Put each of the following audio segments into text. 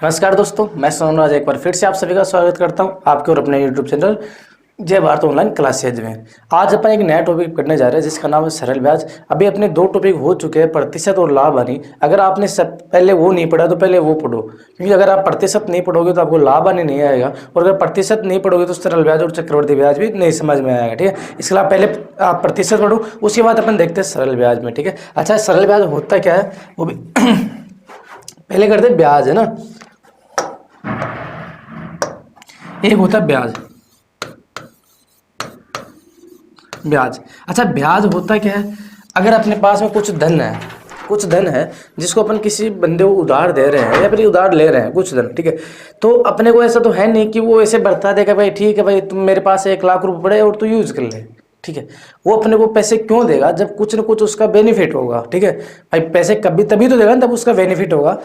नमस्कार दोस्तों, मैं सोनू राज एक बार फिर से आप सभी का स्वागत करता हूं आपके और अपने यूट्यूब चैनल जय भारत ऑनलाइन क्लासेज में। आज अपन एक नया टॉपिक पढ़ने जा रहे हैं जिसका नाम है सरल ब्याज। अभी अपने दो टॉपिक हो चुके हैं, प्रतिशत और लाभ हानि। अगर आपने सब पहले वो नहीं पढ़ा तो पहले वो पढ़ो, क्योंकि अगर आप प्रतिशत नहीं पढ़ोगे तो आपको लाभ हानि नहीं आएगा, और अगर प्रतिशत नहीं पढ़ोगे तो सरल ब्याज और चक्रवृद्धि ब्याज भी नहीं समझ में आएगा। ठीक है, इसके लिए पहले आप प्रतिशत पढ़ो, उसके बाद अपन देखते हैं सरल ब्याज में। ठीक है, अच्छा सरल ब्याज होता क्या है वो भी पहले करते ब्याज, है ना। एक होता है ब्याज। ब्याज, अच्छा ब्याज होता क्या है? अगर अपने पास में कुछ धन है जिसको अपन किसी बंदे को उधार दे रहे हैं या फिर उधार ले रहे हैं कुछ धन, ठीक है, तो अपने को ऐसा तो है नहीं कि वो ऐसे बता देगा भाई ठीक है भाई तुम मेरे पास 1,00,000 रुपये पड़े और तू यूज कर ले। ठीक है, वो अपने को पैसे क्यों देगा? जब कुछ ना कुछ उसका बेनिफिट होगा। ठीक है भाई, पैसे कभी तभी तो देगा ना तब उसका बेनिफिट होगा।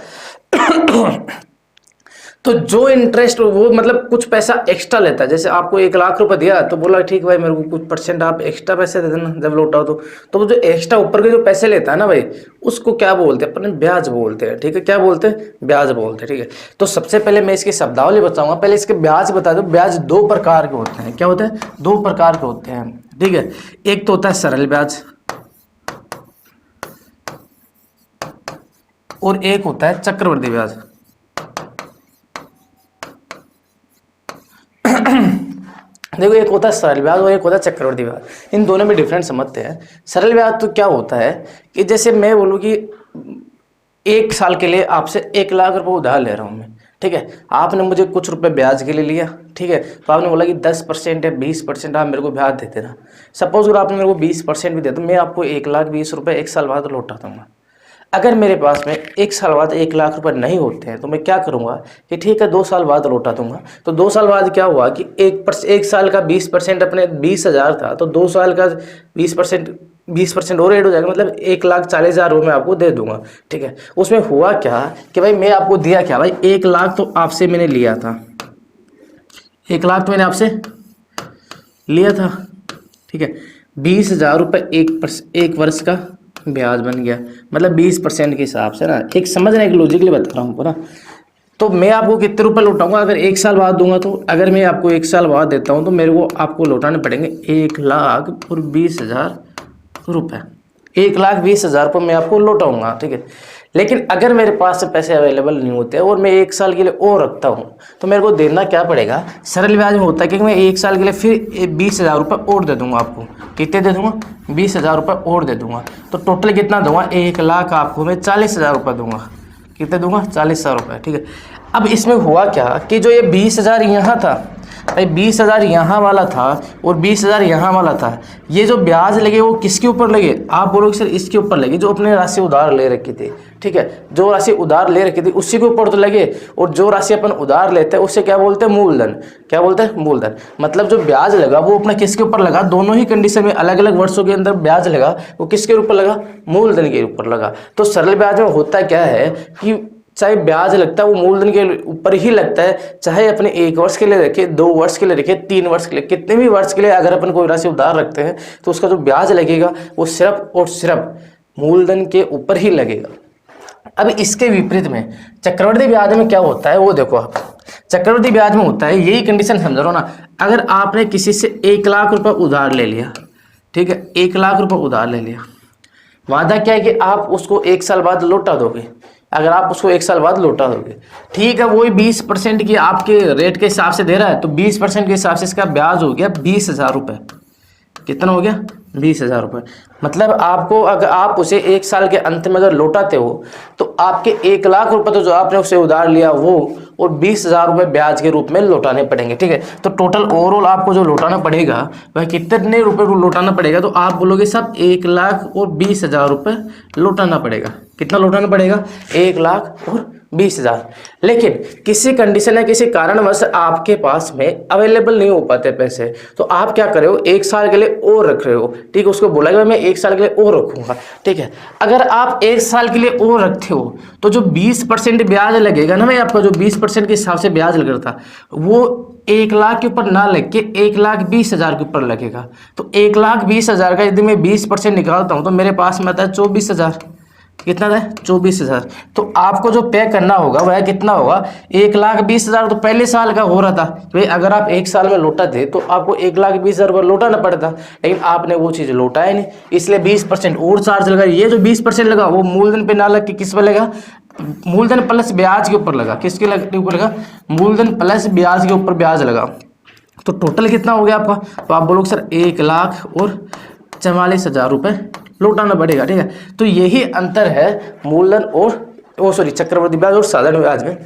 तो जो इंटरेस्ट वो मतलब कुछ पैसा एक्स्ट्रा लेता है, जैसे आपको 1,00,000 रुपए दिया तो बोला ठीक भाई मेरे को कुछ परसेंट आप एक्स्ट्रा पैसे दे देना जब लौटाओ तो वो जो एक्स्ट्रा ऊपर के जो पैसे लेता है ना भाई, उसको क्या बोलते हैं? अपन ब्याज बोलते हैं। ठीक है, क्या बोलते हैं? ब्याज बोलते हैं। ठीक है, तो सबसे पहले मैं इसकी शब्दावली बताऊंगा, पहले इसके ब्याज बता दो। ब्याज दो प्रकार के होते हैं। क्या होते हैं? दो प्रकार के होते हैं। ठीक है, एक तो होता है सरल ब्याज और एक होता है चक्रवृद्धि ब्याज। देखो, एक होता है सरल ब्याज और एक होता है चक्रवृद्धि ब्याज। इन दोनों में डिफरेंस समझते हैं। सरल ब्याज तो क्या होता है कि जैसे मैं बोलूँ कि 1 साल के लिए आपसे 1,00,000 रुपये उधार ले रहा हूँ मैं। ठीक है, आपने मुझे कुछ रुपए ब्याज के लिए लिया। ठीक है, तो आपने बोला कि 10% या 20% आप मेरे को ब्याज देते ना। सपोज अगर आपने मेरे को 20% भी दे तो मैं आपको 1,20,000 रुपये 1 साल बाद लौटा दूंगा। अगर मेरे पास में 1 साल बाद 1,00,000 रुपये नहीं होते हैं तो मैं क्या करूंगा कि ठीक है 2 साल बाद लौटा दूंगा। तो 2 साल बाद क्या हुआ कि 1 साल का 20% अपने 20,000 था, तो 2 साल का 20% और ऐड हो जाएगा, मतलब 1,40,000 रुपये मैं आपको दे दूंगा। ठीक है, उसमें हुआ क्या कि भाई मैं आपको दिया क्या भाई, 1,00,000 तो आपसे मैंने लिया था, 1,00,000 तो मैंने आपसे लिया था। ठीक है, 20,000 रुपये एक वर्ष का ब्याज बन गया, मतलब 20% के हिसाब से ना। एक समझना, एक लॉजिकली बता रहा हूँ पूरा। तो मैं आपको कितने रुपए लौटाऊंगा अगर 1 साल बाद दूंगा? तो अगर मैं आपको 1 साल बाद देता हूँ तो मेरे को आपको लौटाने पड़ेंगे 1,20,000 रुपये। 1,20,000 रुपये मैं आपको लौटाऊंगा। ठीक है, लेकिन अगर मेरे पास से पैसे अवेलेबल नहीं होते और मैं 1 साल के लिए और रखता हूँ तो मेरे को देना क्या पड़ेगा? सरल ब्याज में होता है कि मैं 1 साल के लिए फिर 20,000 रुपये और दे दूंगा आपको। कितने दे दूंगा? 20,000 रुपये और दे दूंगा। तो टोटल कितना दूंगा? 1,00,000 आपको मैं 40,000 रुपये दूंगा। कितने दूंगा? 40,000 रुपये। ठीक है, अब इसमें हुआ क्या कि जो ये 20,000 यहाँ था भाई, 20,000 यहाँ वाला था और 20,000 यहाँ वाला था, ये जो ब्याज लगे वो किसके ऊपर लगे? आप बोलोगे सर इसके ऊपर लगे जो अपने राशि उधार ले रखी थी। ठीक है, जो राशि उधार ले रखी थी उसी के ऊपर तो लगे, और जो राशि अपन उधार लेते हैं उसे क्या बोलते हैं? मूलधन। क्या बोलते हैं? मूलधन। मतलब जो ब्याज लगा वो अपना किसके ऊपर लगा? दोनों ही कंडीशन में अलग अलग वर्षों के अंदर ब्याज लगा वो किसके ऊपर लगा? मूलधन के ऊपर लगा। तो सरल ब्याज में होता क्या है कि चाहे ब्याज लगता है वो मूलधन के ऊपर ही लगता है, चाहे अपने 1 वर्ष के लिए रखे, 2 वर्ष के लिए रखे, 3 वर्ष के लिए, कितने भी वर्ष के लिए अगर अपन कोई राशि उधार रखते हैं तो उसका जो ब्याज लगेगा वो सिर्फ और सिर्फ मूलधन के ऊपर ही लगेगा। अब इसके विपरीत में चक्रवृद्धि ब्याज में क्या होता है वो देखो आप। चक्रवृद्धि ब्याज में होता है, यही कंडीशन समझ रहे हो ना। अगर आपने किसी से 1,00,000 रुपये उधार ले लिया, ठीक है, 1,00,000 रुपये उधार ले लिया, वादा क्या है कि आप उसको 1 साल बाद लौटा दोगे। अगर आप उसको 1 साल बाद लौटा दोगे, ठीक है, वही 20% की आपके रेट के हिसाब से दे रहा है, तो 20% के हिसाब से इसका ब्याज हो गया 20,000 रुपये। कितना हो गया? 20,000 रुपये। मतलब आपको अगर आप उसे 1 साल के अंत में अगर लौटाते हो तो आपके 1,00,000 रुपये तो जो आपने उसे उधार लिया वो और 20,000 रुपये ब्याज के रूप में लौटाने पड़ेंगे। ठीक है, तो टोटल ओवरऑल आपको जो लौटाना पड़ेगा वह कितने रुपये लौटाना पड़ेगा? तो आप बोलोगे सब 1,20,000 रुपये लौटाना पड़ेगा। कितना लौटाना पड़ेगा? 1,20,000। लेकिन किसी कंडीशन या किसी कारणवश आपके पास में अवेलेबल नहीं हो पाते पैसे, तो आप क्या कर रहे हो? 1 साल के लिए और रख रहे हो। ठीक है, उसको बोला मैं 1 साल के लिए और रखूंगा। ठीक है, अगर आप 1 साल के लिए और रखते हो तो जो 20% ब्याज लगेगा ना भाई, आपका जो 20% के हिसाब से ब्याज लग रहा था वो 1,00,000 के ऊपर ना लग के 1,20,000 के ऊपर लगेगा। तो 1,20,000 का यदि मैं 20% निकालता हूं तो मेरे पास में आता है 24,000। कितना है 24,000। तो आपको जो पे करना होगा वह कितना होगा 1,20,000। तो पहले साल का हो रहा था भाई, अगर आप एक साल में लौटा थे तो आपको 1,20,000 रुपये लौटाना पड़ता, लेकिन आपने वो चीज़ लौटाया नहीं, इसलिए 20% और चार्ज लगा। ये जो 20% लगा वो मूलधन पे ना लग के किस पे लगा, मूलधन प्लस ब्याज के ऊपर लगा। किसके ऊपर लगा, मूलधन प्लस ब्याज के ऊपर ब्याज लगा। तो टोटल कितना हो गया आपका, तो आप बोलोगे सर 1,44,000 रुपये लौटाना पड़ेगा, ठीक है। तो यही अंतर है मूलधन और चक्रवृद्धि ब्याज और साधारण ब्याज में।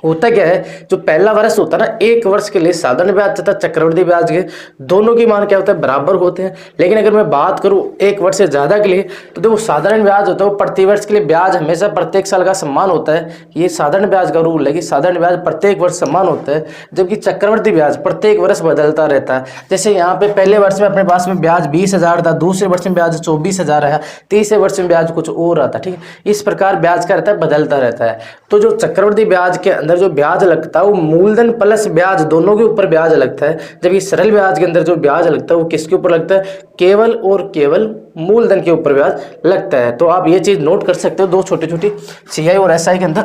होता क्या है, जो पहला वर्ष होता है ना, एक वर्ष के लिए साधारण ब्याज तथा चक्रवृद्धि ब्याज के दोनों की मान क्या होता है, बराबर होते हैं। लेकिन अगर मैं बात करूं एक वर्ष से ज्यादा के लिए, तो देखो साधारण ब्याज होता है वो प्रति वर्ष के लिए ब्याज हमेशा प्रत्येक साल का समान होता है। ये साधारण ब्याज का रूल है कि साधारण ब्याज प्रत्येक वर्ष समान होता है, जबकि चक्रवृद्धि ब्याज प्रत्येक वर्ष बदलता रहता है। जैसे यहाँ पे पहले वर्ष में अपने पास में ब्याज 20,000 था, दूसरे वर्ष में ब्याज 24,000 आया, तीसरे वर्ष में ब्याज कुछ और आता, ठीक है। इस प्रकार ब्याज का रहता है, बदलता रहता है। तो जो चक्रवृद्धि ब्याज के अंदर जो ब्याज लगता है वो मूलधन प्लस ब्याज दोनों के ऊपर ब्याज लगता है, जबकि सरल ब्याज के अंदर जो ब्याज लगता है वो किसके ऊपर लगता है, केवल और केवल मूलधन के ऊपर ब्याज लगता है। तो आप ये चीज नोट कर सकते हो दो छोटी छोटी सीआई और एसआई के अंदर।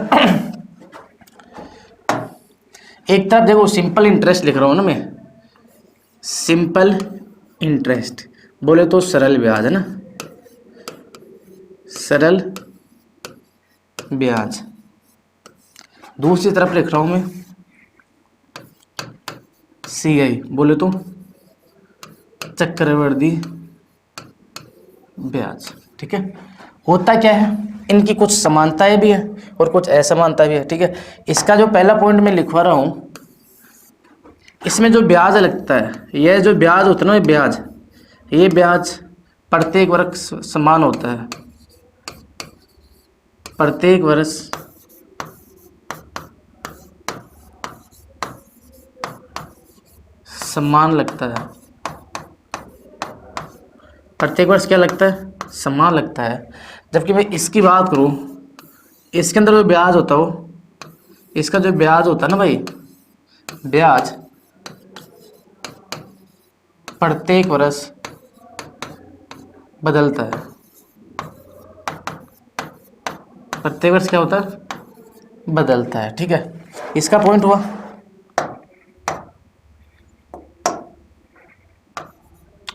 एक तरफ देखो सिंपल इंटरेस्ट लिख रहा हूं ना मैं, सिंपल इंटरेस्ट बोले तो सरल ब्याज है ना, सरल ब्याज। दूसरी तरफ लिख रहा हूं मैं सीआई बोले तो चक्रवृद्धि ब्याज, ठीक है। होता क्या है, इनकी कुछ समानताएं भी है और कुछ असमानता भी है, ठीक है। इसका जो पहला पॉइंट मैं लिखवा रहा हूं, इसमें जो ब्याज लगता है, यह जो ब्याज होता है ना, ब्याज, ये ब्याज प्रत्येक वर्ष समान होता है, प्रत्येक वर्ष समान लगता है, प्रत्येक वर्ष क्या लगता है, समान लगता है। जबकि मैं इसकी बात करूं, इसके अंदर जो ब्याज होता हो, इसका जो ब्याज होता है ना भाई, ब्याज प्रत्येक वर्ष बदलता है, प्रत्येक वर्ष क्या होता है, बदलता है, ठीक है। इसका पॉइंट हुआ।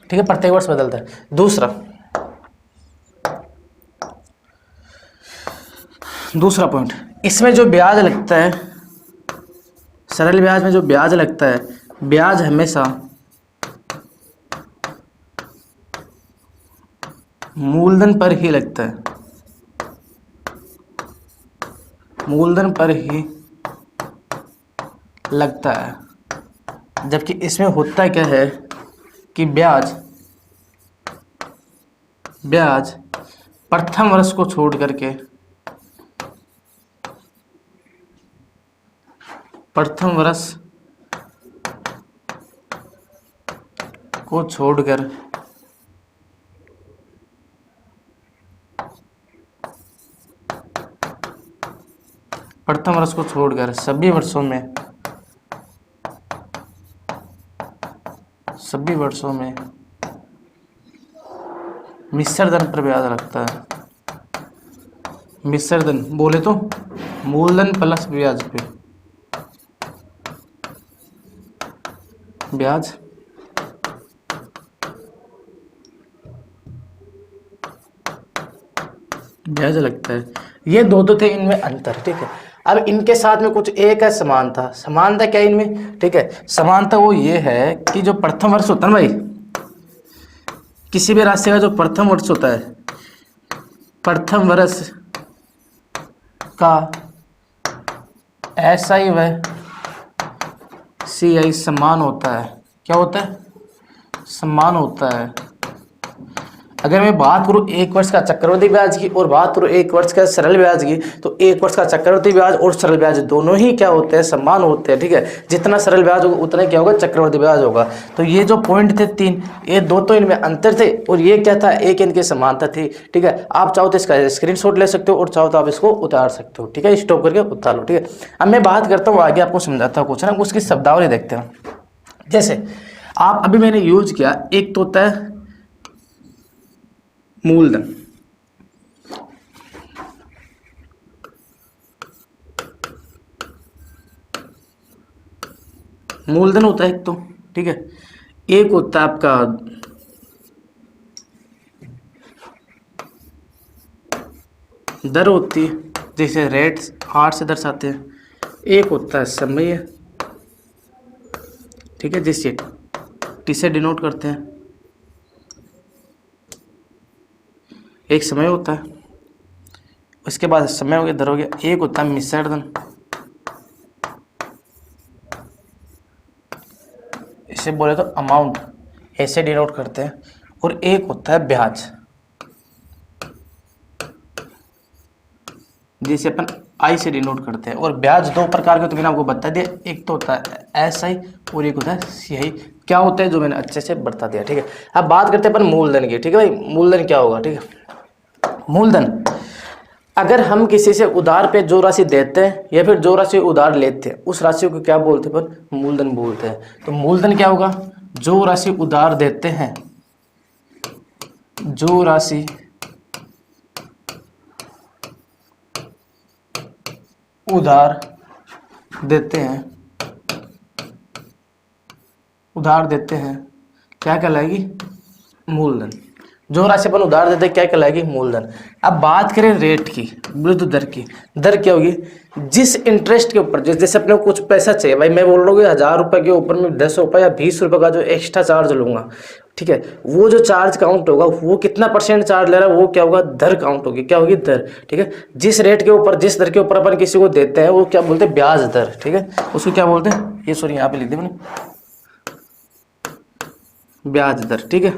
ठीक है, प्रत्येक वर्ष बदलता है। दूसरा पॉइंट, इसमें जो ब्याज लगता है, सरल ब्याज में जो ब्याज लगता है, ब्याज हमेशा मूलधन पर ही लगता है, मूलधन पर ही लगता है। जबकि इसमें होता क्या है कि ब्याज प्रथम वर्ष को छोड़ करके, प्रथम वर्ष को छोड़कर सभी वर्षों में मिश्र धन पर ब्याज लगता है। मिश्र धन बोले तो मूलधन प्लस ब्याज पे ब्याज लगता है। ये दो थे, इनमें अंतर, ठीक है। अब इनके साथ में कुछ एक है समानता। समानता क्या है इनमें, ठीक है। समानता वो ये है कि जो प्रथम वर्ष होता है ना भाई, किसी भी राशि का जो प्रथम वर्ष होता है, प्रथम वर्ष का एसआई व सीआई समान होता है। क्या होता है, समान होता है। अगर मैं बात करूं एक वर्ष का चक्रवृद्धि ब्याज की और बात करूं एक वर्ष का सरल ब्याज की, तो एक वर्ष का चक्रवृद्धि ब्याज और सरल ब्याज दोनों ही क्या होते हैं, समान होते हैं, ठीक है। जितना सरल ब्याज होगा उतना क्या होगा, चक्रवृद्धि ब्याज होगा। तो ये जो पॉइंट थे तीन, ये दो तो इनमें अंतर थे और ये क्या था, एक इनकी समानता थी, ठीक है। आप चाहो तो इसका स्क्रीनशॉट ले सकते हो और चाहो तो आप इसको उतार सकते हो, ठीक है। स्टॉप करके उतार लो, ठीक है। अब मैं बात करता हूँ आगे, आपको समझाता हूँ कुछ ना, उसकी शब्दावली देखते हैं। जैसे आप अभी मैंने यूज किया, एक तो होता है मूलधन, मूलधन होता है एक तो, ठीक है, एक होता है आपका दर होती है, जैसे रेट 8 से दर्शाते हैं, एक होता है समय, ठीक है, जिससे टी से डिनोट करते हैं, एक समय होता है, उसके बाद समय हो गया, दर हो गया, एक होता है मिश्रण, इसे बोले तो अमाउंट, ऐसे डिनोट करते हैं, और एक होता है ब्याज, जिसे अपन आई से डिनोट करते हैं। और ब्याज दो प्रकार के तो मैंने आपको बता दिया, एक तो होता है एस आई और एक होता है सी आई। क्या होता है जो मैंने अच्छे से बता दिया, ठीक है। अब बात करते हैं अपन मूलधन की, ठीक है भाई। मूलधन क्या होगा, ठीक है। मूलधन, अगर हम किसी से उधार पे जो राशि देते हैं या फिर जो राशि उधार लेते हैं, उस राशि को क्या बोलते हैं अपन, मूलधन बोलते हैं। तो मूलधन क्या होगा, जो राशि उधार देते हैं, जो राशि उधार देते हैं, उधार देते हैं, क्या कहलाएगी, मूलधन। जो राशि अपन उधार देते हैं क्या कहलाएगी, मूलधन। अब बात करें रेट की, विरुद्ध दर की। दर क्या होगी, जिस इंटरेस्ट के ऊपर, जैसे अपने को कुछ पैसा चाहिए भाई, मैं बोल रहा हूँ 1000 रुपये के ऊपर में 10 रुपये या 20 रुपये का जो एक्स्ट्रा चार्ज लूंगा, ठीक है, वो जो चार्ज काउंट होगा, वो कितना परसेंट चार्ज ले रहा है, वो क्या होगा, दर काउंट होगी। क्या होगी, दर, ठीक है। जिस रेट के ऊपर, जिस दर के ऊपर अपन किसी को देते हैं, वो क्या बोलते हैं, ब्याज दर, ठीक है, उसको क्या बोलते हैं, ये सॉरी यहाँ पे लिख दिया मैंने, ब्याज दर, ठीक है।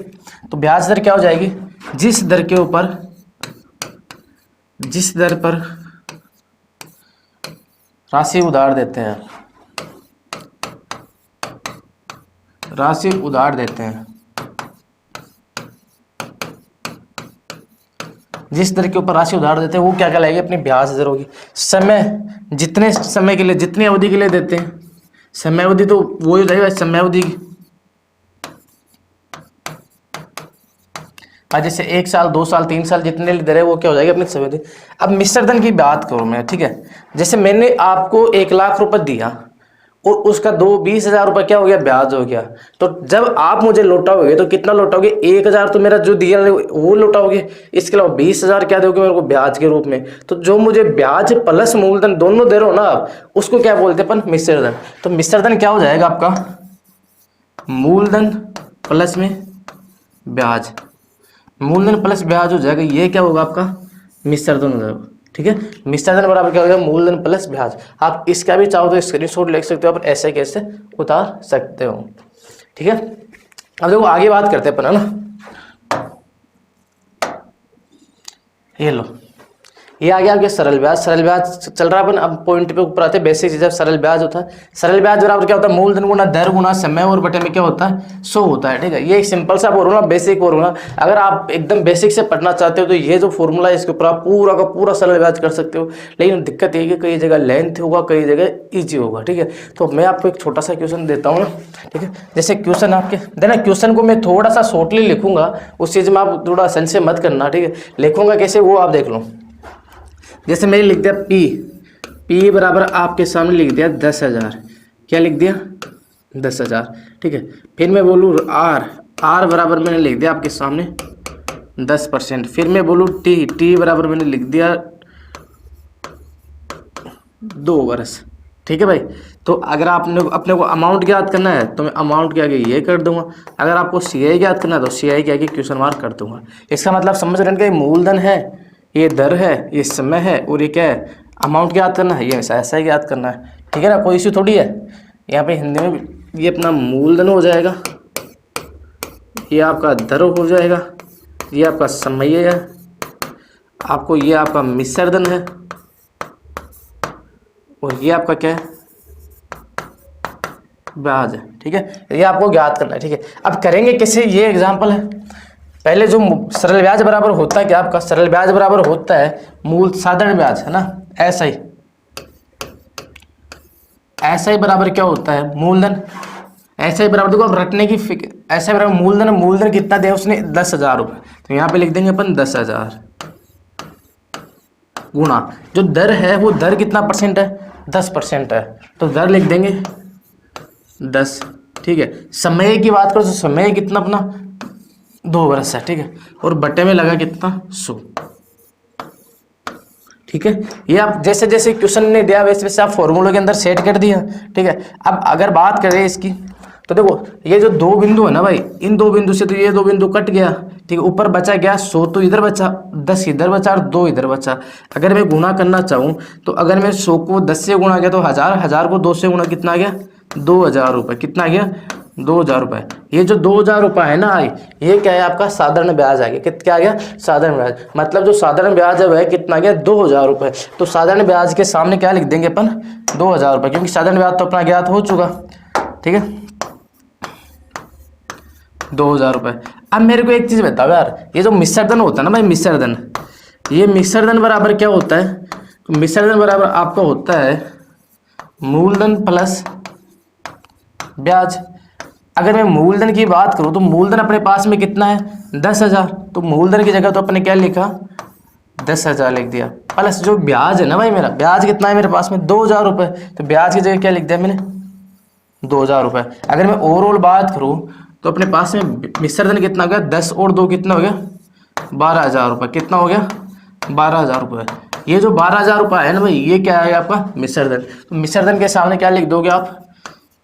तो ब्याज दर क्या हो जाएगी, जिस दर के ऊपर, जिस दर पर राशि उधार देते हैं, राशि उधार देते हैं, जिस दर के ऊपर राशि उधार देते हैं, वो क्या कहलाएगी, अपनी ब्याज दर होगी। समय, जितने समय के लिए, जितनी अवधि के लिए देते हैं, समय अवधि तो वो हो जाएगा समय अवधि, और जैसे 1 साल 2 साल 3 साल जितने दे रहे वो क्या हो जाएगी, अपनी समय अवधि। अब मिश्रधन की बात करूं मैं, ठीक है, जैसे मैंने आपको 1 लाख रुपए दिया और उसका 20,000 रुपये क्या हो गया, ब्याज हो गया। तो जब आप मुझे लौटाओगे तो कितना लौटाओगे, 1,000 तो मेरा जो दिया वो लौटाओगे, इसके अलावा 20,000 क्या दोगे मेरे को ब्याज के रूप में। तो जो मुझे ब्याज प्लस मूलधन दोनों दे रहे हो ना आप, उसको क्या बोलते हैं अपन, मिश्रधन। तो मिश्रधन क्या हो जाएगा आपका, मूलधन प्लस में ब्याज, मूलधन प्लस ब्याज हो जाएगा, ये क्या होगा आपका, मिश्रधन हो जाएगा, ठीक है। मिश्रधन बराबर क्या हो जाएगा, मूलधन प्लस ब्याज। आप इसका भी चाहो तो स्क्रीनशॉट ले सकते हो, आप ऐसे कैसे उतार सकते हो, ठीक है। अब देखो आगे बात करते हैं अपन, है ना। ये लो, ये आ गया आपके सरल ब्याज। सरल ब्याज चल रहा है अपन, अब पॉइंट पे ऊपर आते हैं, बेसिक चीज। सरल ब्याज होता है, सरल ब्याज बराबर क्या होता है, मूलधन गुना दर गुना समय और बटे में क्या होता है, 100 होता है, ठीक है। ये एक सिंपल सा फॉर्मूला, बेसिक फॉर्मूला। अगर आप एकदम बेसिक से पढ़ना चाहते हो तो ये जो फॉर्मूला है इसके ऊपर आप पूरा का पूरा सरल ब्याज कर सकते हो। लेकिन दिक्कत ये है कि कई जगह लेंथ होगा, कई जगह ईजी होगा, ठीक है। तो मैं आपको एक छोटा सा क्वेश्चन देता हूँ ना, ठीक है। जैसे क्वेश्चन आपके देना, क्वेश्चन को मैं थोड़ा सा शॉर्टली लिखूंगा, उस चीज में आप थोड़ा संशय मत करना, ठीक है। लिखूंगा कैसे वो आप देख लो। जैसे मैंने लिख दिया P बराबर आपके सामने लिख दिया 10,000, क्या लिख दिया 10,000, ठीक है। फिर मैं बोलूँ R बराबर मैंने लिख दिया आपके सामने 10%। फिर मैं बोलूँ T बराबर मैंने लिख दिया 2 वर्ष, ठीक है भाई। तो अगर आपने अपने को अमाउंट ज्ञात करना है तो मैं अमाउंट के आगे ये कर दूंगा, अगर आपको CI ज्ञात करना है तो CI के आगे क्वेश्चन मार्क कर दूंगा। इसका मतलब समझ रहे हैं कि मूलधन है, ये दर है, ये समय है, और ये क्या है, अमाउंट ज्ञात करना है, ये ऐसा ही ज्ञात करना है, ठीक है ना। कोई इश्यू थोड़ी है। यहाँ पे हिंदी में भी ये अपना मूलधन हो जाएगा, ये आपका दर हो जाएगा, ये आपका समय है, आपको ये आपका मिश्रधन है, और ये आपका क्या है, ब्याज है, ठीक है। ये आपको ज्ञात करना है, ठीक है। अब करेंगे कैसे, ये एग्जाम्पल है। पहले जो सरल ब्याज बराबर होता है क्या आपका, सरल ब्याज बराबर होता है मूल साधारण ब्याज, है ना, SI बराबर क्या होता है, मूलधन। SI बराबर देखो अब रटने की SI बराबर मूलधन, मूलधन कितना दिया उसने 10,000 रुपये, तो यहाँ पे लिख देंगे अपन 10,000 गुणा जो दर है, वो दर कितना परसेंट है, 10% है, तो दर लिख देंगे 10, ठीक है। समय की बात करो तो समय कितना अपना 2 वर्ष है, ठीक है। और बटे में लगा कितना 100, ठीक है। ये आप जैसे जैसे क्वेश्चन ने दिया वैसे वैसे आप फॉर्मूले के अंदर सेट कर दिया, ठीक है। अब अगर बात करें इसकी तो देखो ये जो 2 बिंदु है ना भाई, इन 2 बिंदु से तो ये 2 बिंदु कट गया, ठीक है। ऊपर बचा गया 100, तो इधर बचा 10 इधर बचा और 2 इधर बचा। अगर मैं गुणा करना चाहूँ तो अगर मैं 100 को 10 से गुणा किया तो 1000, 1000 को 2 से गुणा कितना आ गया 2000 रुपये, कितना आ गया 2000 रुपये। ये जो 2000 रुपये है ना भाई, ये क्या है आपका साधारण ब्याज आ गया। क्या आ गया साधारण ब्याज, मतलब जो साधारण ब्याज है वह कितना आ गया 2000 रुपये। तो साधारण ब्याज के सामने क्या लिख देंगे अपन 2000 रुपये, क्योंकि साधारण ब्याज तो अपना ज्ञात हो चुका, ठीक है 2000 रुपये। अब मेरे को एक चीज़ बताओ यार, ये जो मिश्रधन होता है ना भाई, मिश्रधन, ये मिश्रधन बराबर क्या होता है, तो मिश्रधन बराबर आपका होता है मूलधन प्लस ब्याज। अगर मैं मूलधन की बात करूं तो मूलधन अपने पास में कितना है 10,000, तो मूलधन की जगह तो अपने क्या लिखा 10,000 लिख दिया, प्लस जो ब्याज है ना भाई, मेरा ब्याज कितना है मेरे पास में 2000 रुपये, तो ब्याज की जगह क्या लिख दिया मैंने 2000 रुपये। अगर मैं ओवरऑल बात करूं तो अपने पास में मिश्रधन कितना हो गया 10 और 2 कितना हो गया 12,000 रुपये, कितना हो गया 12,000 रुपये। ये जो 12,000 रुपये है ना भाई, ये क्या है आपका मिश्रधन, तो मिश्रधन के सामने क्या लिख दोगे आप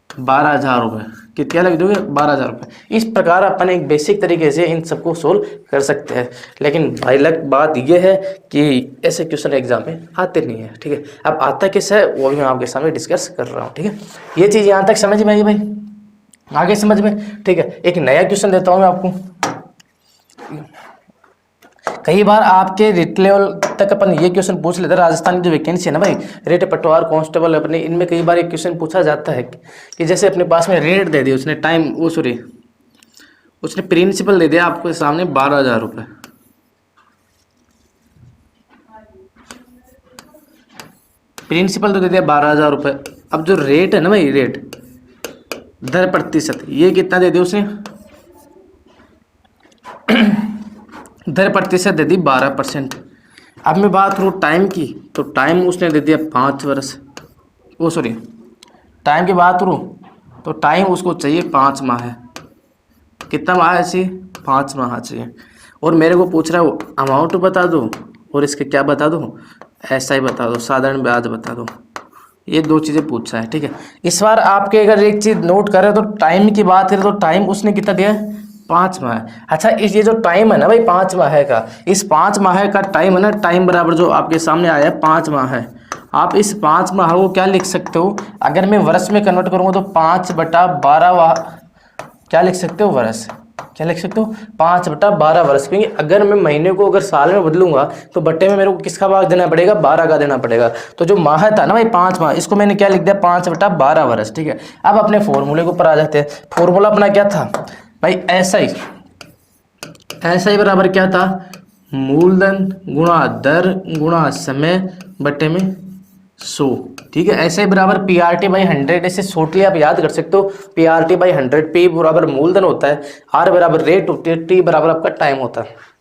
12,000 रुपये, क्या लिख दोगे 12,000 रुपये। इस प्रकार अपन एक बेसिक तरीके से इन सबको सोल्व कर सकते हैं, लेकिन भाई लग बात यह है कि ऐसे क्वेश्चन एग्जाम में आते नहीं है, ठीक है। अब आता कैसा है वो भी मैं आपके सामने डिस्कस कर रहा हूँ, ठीक है। ये चीज़ यहाँ तक समझ में आई भाई, आगे समझ में, ठीक है। एक नया क्वेश्चन देता हूँ मैं आपको। कई बार आपके रेट लेवल तक अपन ये क्वेश्चन पूछ लेते हैं, राजस्थान की जो वैकेंसी है ना भाई, रेट पटवार कांस्टेबल अपने, इनमें कई बार एक क्वेश्चन पूछा जाता है कि जैसे अपने पास में रेट दे दिया उसने, टाइम वो सॉरी उसने प्रिंसिपल दे दिया आपके सामने 12,000 रुपये, प्रिंसिपल तो दे दिया 12,000 रुपये। अब जो रेट है ना भाई, रेट दर प्रतिशत, ये कितना दे दिया उसने दर प्रतिशत दे दी 12%। अब मैं बात करूँ टाइम की, तो टाइम उसने दे दिया 5 वर्ष, वो सॉरी टाइम की बात करूँ तो टाइम उसको चाहिए 5 माह है, कितना माह चाहिए 5 माह चाहिए। और मेरे को पूछ रहा है वो अमाउंट बता दो और इसके क्या बता दो ऐसा ही बता दो, साधारण ब्याज बता दो, ये 2 चीज़ें पूछा है, ठीक है। इस बार आपके अगर एक चीज़ नोट करें तो टाइम की बात करें तो टाइम उसने कितना दिया है 5 माह। अच्छा इस ये जो टाइम है ना भाई 5 माह का, इस 5 माह का टाइम है ना, टाइम बराबर जो आपके सामने आया है 5 माह है। आप इस 5 माह को क्या लिख सकते हो, अगर मैं वर्ष में कन्वर्ट करूँगा तो 5/12 क्या लिख सकते हो वर्ष, क्या लिख सकते हो 5/12 वर्ष, क्योंकि अगर मैं महीने को अगर साल में बदलूंगा तो बट्टे में मेरे को किसका भाग देना पड़ेगा 12 का देना पड़ेगा। तो जो माह था ना भाई 5 माह, इसको मैंने क्या लिख दिया 5/12 वर्ष, ठीक है। अब अपने फॉर्मूले के ऊपर आ जाते हैं। फॉर्मूला अपना क्या था भाई, ऐसा ही बराबर क्या था मूलधन गुणा दर गुणा समय बट्टे में 100, ठीक है। ऐसे ही बराबर PRT/100, ऐसे शॉर्टली आप याद कर सकते हो PRT/100, P बराबर मूलधन होता है, R बराबर रेट होती है, T बराबर आपका टाइम होता है।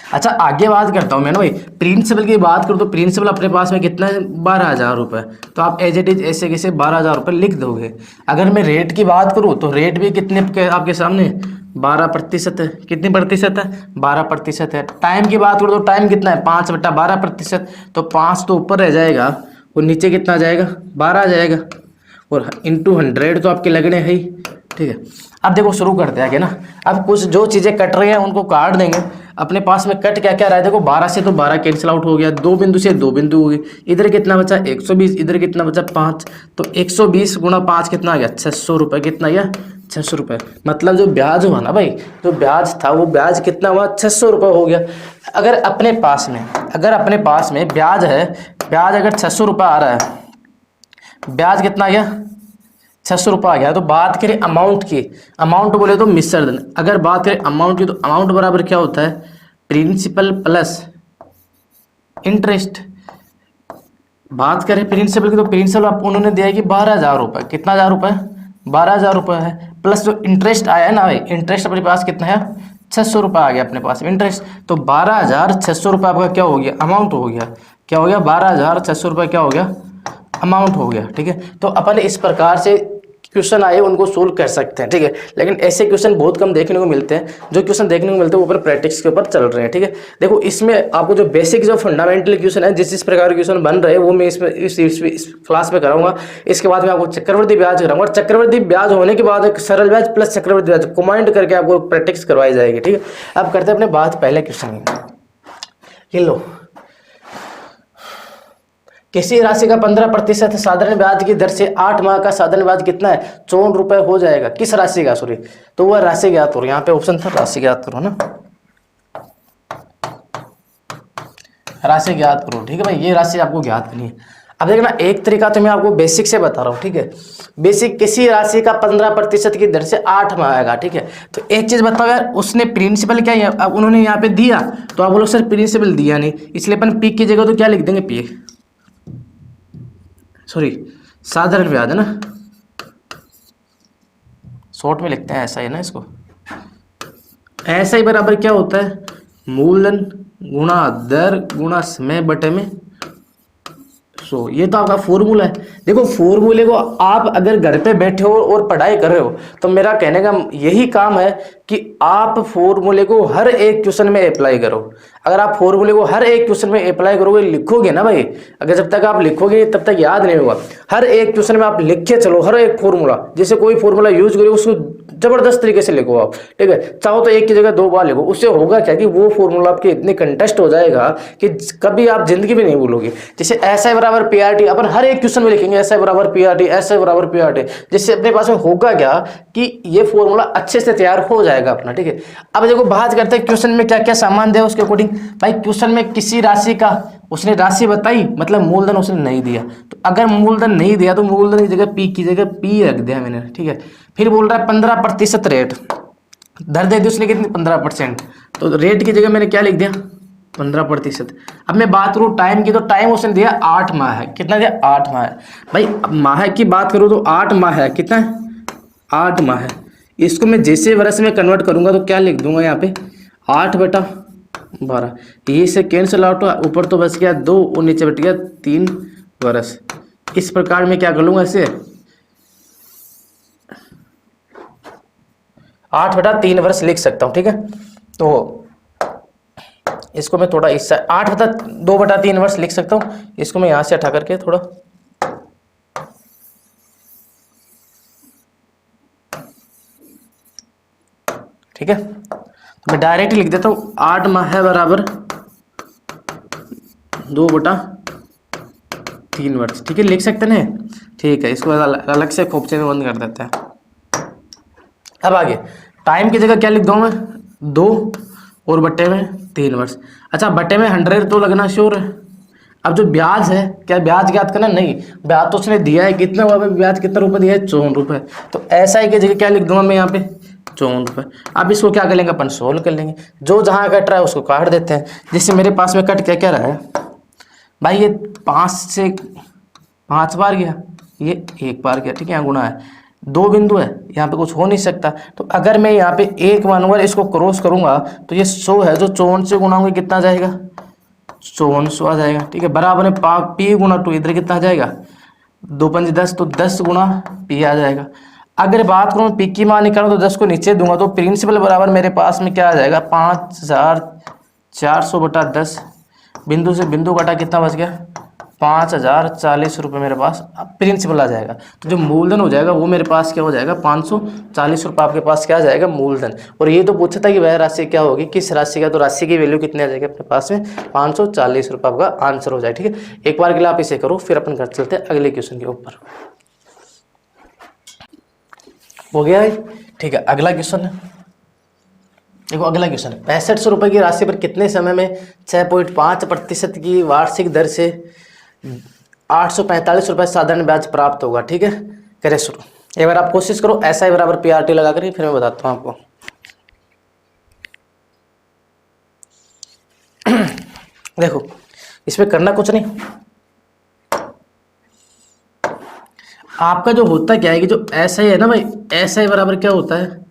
अच्छा आगे बात करता हूँ मैं ना भाई, प्रिंसिपल की बात करूँ तो प्रिंसिपल अपने पास में कितना है 12,000 रुपये, तो आप एज इट इज ऐसे कैसे 12,000 रुपये लिख दोगे। अगर मैं रेट की बात करूँ तो रेट भी कितने आपके सामने 12% है, कितनी प्रतिशत है 12% है। टाइम की बात करूँ तो टाइम कितना है 5/12%, तो 5 तो ऊपर रह जाएगा और नीचे कितना आ जाएगा 12 आ जाएगा, और इंटू 100 तो आपके लगने हैं ही, ठीक है। अब देखो शुरू करते हैं आगे ना। अब कुछ जो चीज़ें कट रही हैं उनको काट देंगे। अपने पास में कट क्या क्या रहा है, देखो 12 से तो 12 कैंसिल आउट हो गया, 2 बिंदु से 2 बिंदु हो गए, इधर कितना बचा 120, इधर कितना बचा 5, तो 120 गुणा 5 कितना आ गया 600 रुपये, कितना गया 600 रुपये। मतलब जो ब्याज हुआ ना भाई, जो ब्याज था वो ब्याज कितना हुआ 600 रुपये हो गया। अगर अपने पास में ब्याज है, ब्याज अगर 600 रुपये आ रहा है, ब्याज कितना आ गया 600 रुपये आ गया। तो बात करें अमाउंट की, अमाउंट बोले तो मिश्रधन, अगर बात करें अमाउंट की तो अमाउंट बराबर क्या होता है प्रिंसिपल प्लस इंटरेस्ट। बात करें प्रिंसिपल की तो प्रिंसिपल उन्होंने दिया है कि 12,000 रुपये, कितना 1000 रुपये 12,000 रुपये है, प्लस जो इंटरेस्ट आया है ना भाई, इंटरेस्ट अपने पास कितना है 600 रुपये आ गया अपने पास इंटरेस्ट। तो 12,600 रुपये आपका क्या हो गया अमाउंट हो गया, क्या हो गया 12,600 रुपये क्या हो गया अमाउंट हो गया, ठीक है। तो अपन इस प्रकार से क्वेश्चन आए उनको सोल्व कर सकते हैं, ठीक है। लेकिन ऐसे क्वेश्चन बहुत कम देखने को मिलते हैं। जो क्वेश्चन देखने को मिलते हैं वो ऊपर प्रैक्टिस के ऊपर चल रहे हैं, ठीक है। देखो इसमें आपको जो बेसिक जो फंडामेंटल क्वेश्चन है, जिस प्रकार के क्वेश्चन बन रहे हैं वो मैं इसमें इस क्लास में कराऊंगा। इसके बाद में आपको चक्रवर्ती ब्याज कराऊंगा, और चक्रवर्ती ब्याज होने के बाद एक सरल ब्याज प्लस चक्रवर्ती ब्याज कमांड करके आपको प्रैक्टिस करवाई जाएगी, ठीक है। अब करते हैं अपने बात पहले क्वेश्चन की। ये लो, किसी राशि का 15% साधारण ब्याज की दर से 8 माह का साधारण ब्याज कितना है, 54 रुपए हो जाएगा। किस राशि का, सॉरी, तो वह राशि ज्ञात करो। यहाँ पे ऑप्शन था राशि ज्ञात करो ना, राशि ज्ञात करो, ठीक है भाई। ये राशि आपको ज्ञात करनी है। अब देखना, एक तरीका तो मैं आपको बेसिक से बता रहा हूँ, ठीक है। बेसिक, किसी राशि का 15% की दर से 8 माह आएगा, ठीक है। तो एक चीज बताओ यार, उसने प्रिंसिपल क्या है, अब उन्होंने यहाँ पे दिया तो आप बोलो सर प्रिंसिपल दिया नहीं, इसलिए अपन पी की जगह तो क्या लिख देंगे, पी, सॉरी साधारण ब्याज है ना, शॉर्ट में लिखते हैं ऐसा ही ना इसको। ऐसा ही बराबर क्या होता है, मूलधन गुणा दर गुणा समय बटे में 100। ये तो आपका फॉर्मूला है। देखो फॉर्मूले को आप अगर घर पे बैठे हो और पढ़ाई कर रहे हो तो मेरा कहने का यही काम है कि आप फॉर्मूले को हर एक क्वेश्चन में अप्लाई करो। अगर आप फॉर्मूले को हर एक क्वेश्चन में अप्लाई करोगे, लिखोगे ना भाई, अगर जब तक आप लिखोगे तब तक याद नहीं होगा। हर एक क्वेश्चन में आप लिख के चलो, हर एक फॉर्मूला, जैसे कोई फॉर्मूला यूज करो उसको जबरदस्त तरीके से लिखो आप, ठीक है। चाहो तो एक की जगह 2 बार लिखो, उससे होगा क्या कि वो फॉर्मूला आपके इतने कंटेस्ट हो जाएगा कि कभी आप जिंदगी में नहीं भूलोगे। जैसे ऐसा बराबर पीआरटी अपन हर एक क्वेश्चन में लिखेंगे, ऐसा बराबर पीआरटी, ऐसा बराबर पीआरटी, जिससे अपने पास में होगा क्या कि ये फॉर्मूला अच्छे से तैयार हो जाएगा अपना, ठीक है। अब देखो बात करते हैं क्वेश्चन में क्या क्या सामान दिया उसके अकॉर्डिंग। भाई क्वेश्चन में किसी राशि का, उसने राशि बताई मतलब मूलधन उसने नहीं दिया, तो अगर मूलधन नहीं दिया तो मूलधन की जगह पी की जगह पी रख दिया मैंने, ठीक है। फिर बोल रहा है 15% रेट, दर दे दी उसने कितनी, 15%, तो रेट की जगह मैंने क्या लिख दिया, 15%। अब मैं बात करूँ टाइम की, तो टाइम उसने दिया 8 माह है। कितना दिया, 8 माह है। भाई माह की बात करूँ तो 8 माह है, कितना है, 8 माह है। इसको मैं जैसे वर्ष में कन्वर्ट करूंगा तो क्या लिख दूंगा यहाँ पे, 8/12। ये से कैंसिल आउट हुआ, ऊपर तो बच गया 2 और नीचे बच गया 3 वर्ष। इस प्रकार में क्या कर लूंगा, इसे 8/3 वर्ष लिख सकता हूँ, ठीक है। तो इसको मैं थोड़ा इस 2/3 वर्ष लिख सकता हूँ। इसको मैं यहाँ से हटा करके थोड़ा, ठीक है, तो मैं डायरेक्ट लिख देता हूँ 8 माह है बराबर 2/3 वर्ष, ठीक है, लिख सकते हैं, ठीक है। इसको अलग से खोपचे में बंद कर देते हैं। अब आगे टाइम की जगह क्या लिख दूँ मैं, 2 और बट्टे में 3 वर्ष। अच्छा बट्टे में 100 तो लगना श्योर है। अब जो ब्याज है, क्या ब्याज ज्ञात करना, नहीं, ब्याज तो उसने दिया है, कितना हुआ ब्याज, कितना रुपए दिया है, 54 रुपए। तो ऐसा ही की जगह क्या लिख दूंगा मैं यहाँ पे, 54 रुपए। अब इसको क्या कर लेंगे अपन, सोल्व कर लेंगे। जो जहाँ कट रहा है उसको काट देते हैं। जैसे मेरे पास में कट क्या क्या रहा है भाई, ये 5 से 5 बार गया, ये 1 बार गया, ठीक है, यहाँ गुणा है, 2 बिंदु है, यहाँ पे कुछ हो नहीं सकता। तो अगर मैं यहाँ पे 1 मानूंगा, इसको क्रॉस करूंगा तो ये 100 है, जो 54 से गुणा होंगे कितना जाएगा, 5400 आ जाएगा, ठीक है। बराबर में पी गुणा 2, इधर कितना आ जाएगा, 2 पंजे 10, तो 10 गुणा पी आ जाएगा। अगर बात करूँ पी की मान निकालूँ तो 10 को नीचे दूंगा तो प्रिंसिपल बराबर मेरे पास में क्या आ जाएगा, 5400/10, बिंदु से बिंदु काटा, कितना बच गया, 5040 रुपये मेरे पास प्रिंसिपल आ जाएगा। तो जो मूलधन हो जाएगा वो मेरे पास क्या हो जाएगा, 540 रुपये आपके पास क्या आ जाएगा, मूलधन। और ये तो पूछा था कि वह राशि क्या होगी, किस राशि का, तो राशि की वैल्यू कितनी आ जाएगी अपने पास में, 540 रुपये आपका आंसर हो जाए, ठीक है। एक बार के लिए आप इसे करो, फिर अपन घर चलते हैं अगले क्वेश्चन के ऊपर। हो गया है, ठीक है। अगला क्वेश्चन है, देखो अगला क्वेश्चन है, 6500 रुपये की राशि पर कितने समय में 6.5% की वार्षिक दर से 845 रुपये साधारण ब्याज प्राप्त होगा, ठीक है। करें शुरू, एक बार आप कोशिश करो, ऐसा ही बराबर पीआरटी लगा कर, फिर मैं बताता हूँ आपको। देखो इसमें करना कुछ नहीं, आपका जो होता क्या है कि जो ऐसा ही है ना भाई, ऐसा ही बराबर क्या होता है,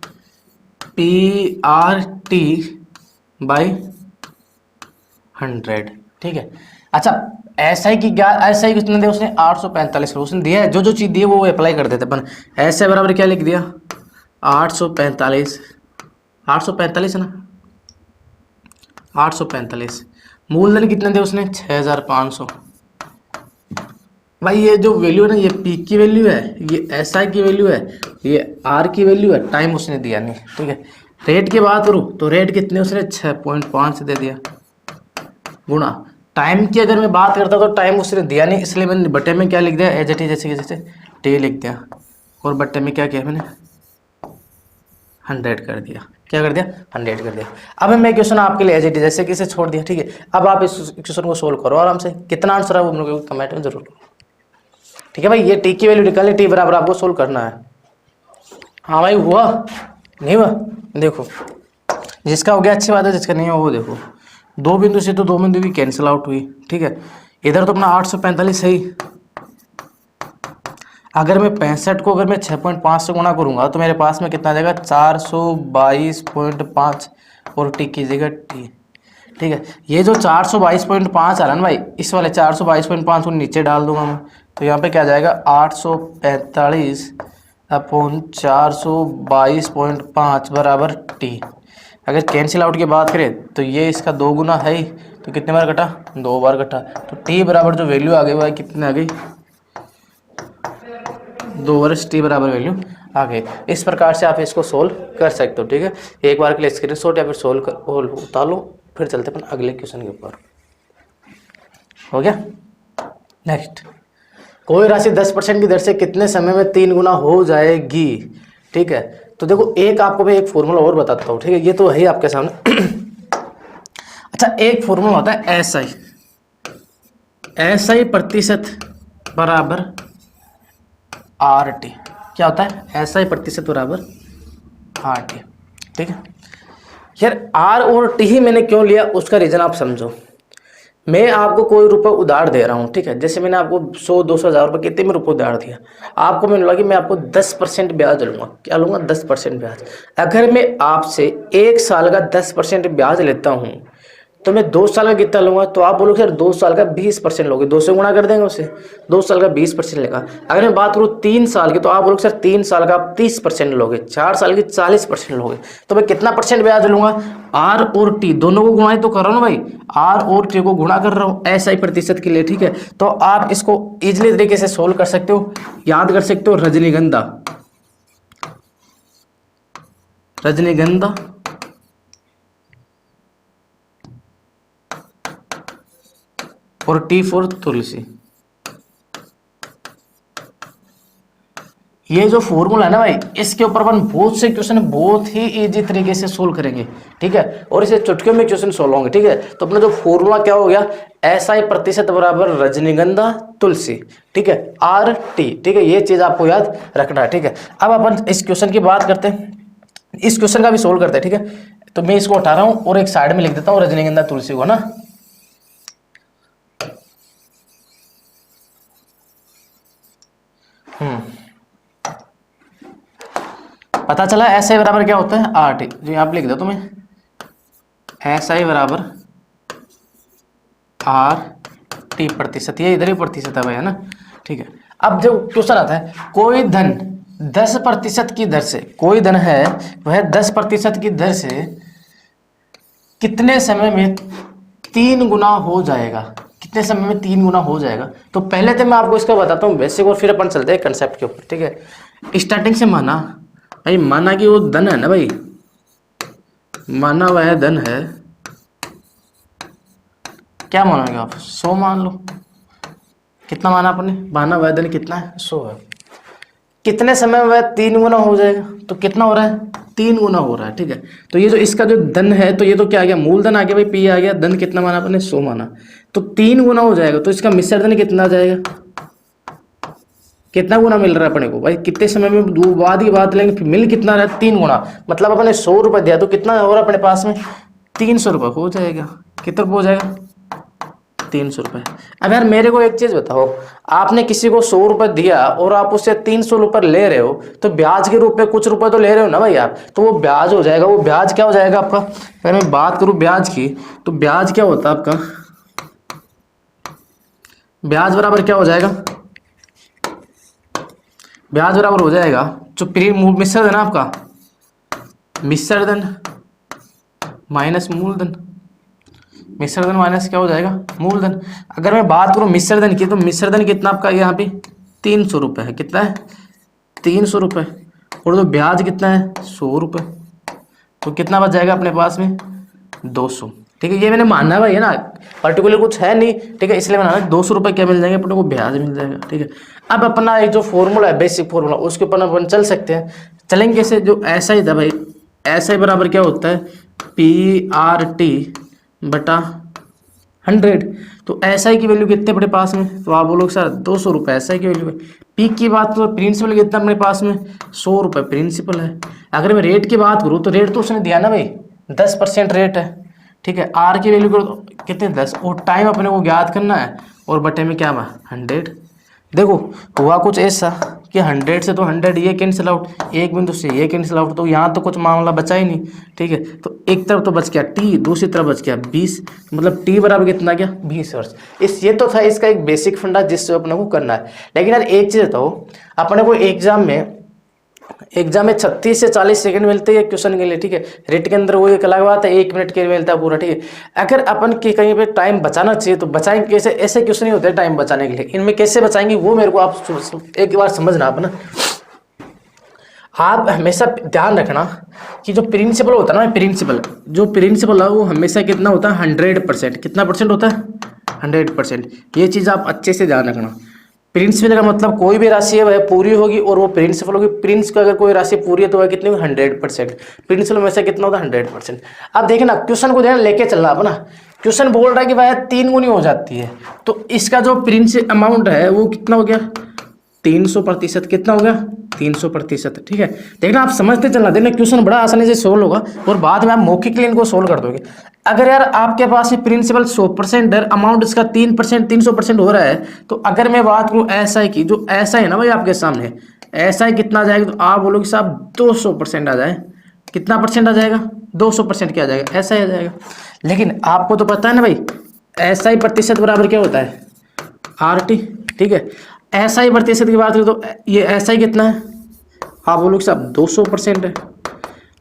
PRT/100, ठीक है। अच्छा एसआई की क्या, एसआई कितने दिया उसने 845 उसने दिया है, जो जो चीज़ दी है वो अप्लाई कर देते अपन। एसआई बराबर क्या लिख दिया 845, 845 है ना, 845। मूलधन कितने दिया उसने 6500। भाई ये जो वैल्यू है ना, ये पी की वैल्यू है, ये एस आई की वैल्यू है, ये आर की वैल्यू है, टाइम उसने दिया नहीं, ठीक है। रेट की बात करूँ तो रेट कितने उसने 6.5 दे दिया, गुणा टाइम की अगर मैं बात करता तो टाइम उसने दिया नहीं, इसलिए मैंने बट्टे में क्या लिख दिया एज इट इज, जैसे जैसे टी लिख दिया, और बट्टे में क्या किया मैंने 100 कर दिया। क्या कर दिया 100 कर दिया। अब मैं क्वेश्चन आपके लिए एज इट इज जैसे कि इसे छोड़ दिया, ठीक है। अब आप इस क्वेश्चन को सोल्व करो आराम से, कितना आंसर है वो मेरे को कमेंट में जरूर, ठीक है भाई। ये टी की वैल्यू निकालनी, टी बराबर आपको सोल्व करना है। हाँ भाई हुआ नहीं हुआ, देखो जिसका हो गया अच्छी बात है, जिसका नहीं हुआ वो देखो, 2 बिंदु से तो 2 बिंदु भी कैंसिल आउट हुई, ठीक है। इधर तो अपना 845 है ही, अगर मैं 65 को अगर मैं 6.5 से गुणा करूंगा तो मेरे पास में कितना आ जाएगा 422.5, और टी कीजिएगा टी, ठीक है। ये जो 422.5 आ रहा है ना भाई, इस वाले 422.5 को नीचे डाल दूंगा मैं, तो यहाँ पे क्या जाएगा 845/422.5 बराबर टी। अगर कैंसिल आउट की बात करें तो ये इसका 2 गुना है ही, तो कितने बार कटा 2 बार कटा, तो टी बराबर जो वैल्यू आ गई वो कितने आ गई 2 वर्ष टी बराबर वैल्यू आ गई। इस प्रकार से आप इसको सोल्व कर सकते हो, ठीक है। एक बार के लिए स्क्रीनशॉट या फिर सोल्व कर उतार लो, फिर चलते अपन अगले क्वेश्चन के ऊपर। हो गया। नेक्स्ट, कोई राशि 10% की दर से कितने समय में 3 गुना हो जाएगी, ठीक है। तो देखो एक आपको मैं एक फॉर्मूला और बताता हूँ, ठीक है, ये तो है ही आपके सामने। अच्छा, एक फॉर्मूला होता है एस आई, एस आई प्रतिशत बराबर आर टी। क्या होता है एस आई प्रतिशत बराबर आर टी, ठीक है। यार आर और टी ही मैंने क्यों लिया उसका रीजन आप समझो। मैं आपको कोई रुपए उधार दे रहा हूँ, ठीक है, जैसे मैंने आपको 100-200 हज़ार रुपये कितने में रुपये उधार दिया, आपको मैंने बोला कि मैं आपको 10% ब्याज लूँगा। क्या लूँगा 10% ब्याज। अगर मैं आपसे 1 साल का 10% ब्याज लेता हूँ तो मैं 2 साल का कितना लूँगा, तो आप बोलोगे सर 2 साल का 20% लोगे, 2 से गुणा कर देंगे उसे, 2 साल का 20% लेगा। अगर मैं बात करूँ 3 साल की तो आप बोलोगे सर 3 साल का आप 30% लोगे, 4 साल की 40% लोगे, तो मैं कितना परसेंट ब्याज लूँगा, आर और टी दोनों को गुणा तो कर रहा हूँ ना भाई, आर और टी को गुणा कर रहा हूँ एस आई प्रतिशत के लिए, ठीक है। तो आप इसको इजिली तरीके से सोल्व कर सकते हो, याद कर सकते हो रजनीगंधा, रजनीगंधा और टी फॉर तुलसी। ये जो फॉर्मूला है ना भाई, इसके ऊपर अपन बहुत से क्वेश्चन बहुत ही इजी तरीके से सोल्व करेंगे, ठीक है, और इसे चुटकियों में क्वेश्चन सोल्व होंगे, ठीक है। तो अपना जो फॉर्मूला क्या हो गया, एस आई प्रतिशत बराबर रजनीगंधा तुलसी, ठीक है, आर टी, ठीक है, ये चीज आपको याद रखना है, ठीक है। अब अपन इस क्वेश्चन की बात करते हैं, इस क्वेश्चन का भी सोल्व करते हैं, ठीक है। तो मैं इसको उठा रहा हूं और एक साइड में लिख देता हूँ रजनीगंधा तुलसी को ना। पता चला एस आई बराबर क्या होता है आर टी, जो यहाँ पे लिख दो तुम्हें, एस आई बराबर आर टी प्रतिशत, ये इधर ही प्रतिशत है भाई, है ना, ठीक है। अब जो क्वेश्चन आता है, कोई धन 10% की दर से, कोई धन है वह 10% की दर से कितने समय में 3 गुना हो जाएगा, कितने समय में 3 गुना हो जाएगा। तो पहले तो मैं आपको इसका बताता हूँ बेसिक, और फिर अपन चलते हैं कंसेप्ट के ऊपर, ठीक है। स्टार्टिंग से माना भाई, माना कि वो धन है ना भाई, माना वह धन है, क्या मानोगे आप 100 मान लो, कितना माना आपने, माना वह धन कितना है 100 है। कितने समय में वह 3 गुना हो जाएगा, तो कितना हो रहा है 3 गुना हो रहा है, ठीक है। तो ये जो इसका जो धन है, तो ये तो क्या आ गया मूलधन आ गया भाई, पी आ गया, धन कितना माना आपने 100 माना, तो 3 गुना हो जाएगा। तो इसका मिश्र धन कितना आ जाएगा, कितना गुना मिल रहा है अपने को भाई, कितने समय में दो बाद की बात लेंगे, मिल कितना रहा है 3 गुना, मतलब अपने 100 रुपए दिया तो कितना हो रहा है अपने पास में 300 रुपये हो जाएगा। कितना हो जाएगा 300 रुपये। अब यार मेरे को एक चीज बताओ, आपने किसी को 100 रुपये दिया और आप उससे 300 रुपये ले रहे हो, तो ब्याज के रूप में कुछ रुपए तो ले रहे हो ना भाई आप, तो वो ब्याज हो जाएगा। वो ब्याज क्या हो जाएगा आपका, अगर मैं बात करूं ब्याज की, तो ब्याज क्या होता है आपका, ब्याज बराबर क्या हो जाएगा, ब्याज बराबर हो जाएगा जो मिश्र धन आपका, मिश्र धन माइनस मूलधन, मिश्र धन माइनस क्या हो जाएगा, मूलधन। अगर मैं बात करूं मिश्र धन की, तो मिश्र धन कितना आपका यहाँ पे 300 रुपये है। कितना है, 300 रुपये। और तो ब्याज कितना है, 100 रुपये। तो कितना बच जाएगा अपने पास में, 200। ठीक है, ये मैंने मानना है भाई, है ना, पर्टिकुलर कुछ है नहीं। ठीक है, इसलिए मैंने 200 रुपये क्या मिल जाएंगे अपने को, ब्याज मिल जाएगा। ठीक है, अब अपना एक जो फॉर्मूला है, बेसिक फॉर्मूला, उसके ऊपर अपन चल सकते हैं। चलेंगे कैसे, जो ऐसा ही था भाई, ऐसा ही बराबर क्या होता है, PRT बटा 100। तो एसआई की वैल्यू कितने अपने पास में, तो आप बोलोगे सर 200 रुपये एसआई की वैल्यू है। पी की बात तो प्रिंसिपल कितना अपने पास में, 100 रुपये प्रिंसिपल है। अगर मैं रेट की बात करूँ तो रेट तो उसने दिया ना भाई, 10% रेट है। ठीक है, आर की वैल्यू करो कितने, 10, और टाइम अपने को ज्ञात करना है, और बटे में क्या हुआ, 100। देखो हुआ कुछ ऐसा कि 100 से तो 100 ये कैंसिल आउट, एक बिंदु से ये कैंसिल आउट, तो यहाँ तो कुछ मामला बचा ही नहीं। ठीक है, तो एक तरफ तो बच गया टी, दूसरी तरफ बच गया 20, मतलब टी बराबर कितना गया, 20 वर्ष। ये तो था इसका एक बेसिक फंडा जिससे अपने को करना है। लेकिन यार एक चीज़ बताओ, अपने को एग्जाम में 36 से 40 सेकंड मिलते हैं क्वेश्चन के लिए। ठीक है, रेट के अंदर वो एक अलग बात है, 1 मिनट के लिए मिलता है पूरा। ठीक है, अगर अपन के कहीं पे टाइम बचाना चाहिए तो बचाएंगे कैसे, ऐसे क्वेश्चन नहीं होते टाइम बचाने के लिए, इनमें कैसे बचाएंगे वो मेरे को आप एक बार समझना अपना। आप हमेशा ध्यान रखना कि जो प्रिंसिपल होता है ना, प्रिंसिपल है वो हमेशा कितना होता है, 100%। कितना परसेंट होता है, 100%। ये चीज़ आप अच्छे से ध्यान रखना। प्रिंसिपल का मतलब कोई भी राशि है वह पूरी होगी और वो प्रिंसिपल होगी। प्रिंस का अगर कोई राशि पूरी है तो वह कितनी होगी, 100%। प्रिंसिपल में से कितना होता है, 100%। अब देखिए ना, क्वेश्चन को ध्यान लेके चलना अपना। क्वेश्चन बोल रहा है कि वह 3 गुनी हो जाती है, तो इसका जो प्रिंसिपल अमाउंट है वो कितना हो गया, 300%। कितना हो गया, 300%। ठीक है, देखना आप समझते चलना, देखना क्वेश्चन बड़ा आसानी से सोल्व होगा और बाद में आप मौखिक लिए इनको सोल्व कर दोगे। अगर यार आपके पास प्रिंसिपल 100% है, अमाउंट इसका 3%, 300% हो रहा है, तो अगर मैं बात करूं एसआई की, जो एसआई है ना भाई आपके सामने, एसआई कितना आ जाएगा, तो आप बोलोगे साहब 200% आ जाए। कितना परसेंट आ जाएगा, 200% क्या आ जाएगा, एसआई आ जाएगा। लेकिन आपको तो पता है ना भाई, एसआई प्रतिशत बराबर क्या होता है, आरटी। ठीक है, एसआई प्रतिशत की बात करें तो ये एसआई कितना है, आप बोलोगे साहब 200% है।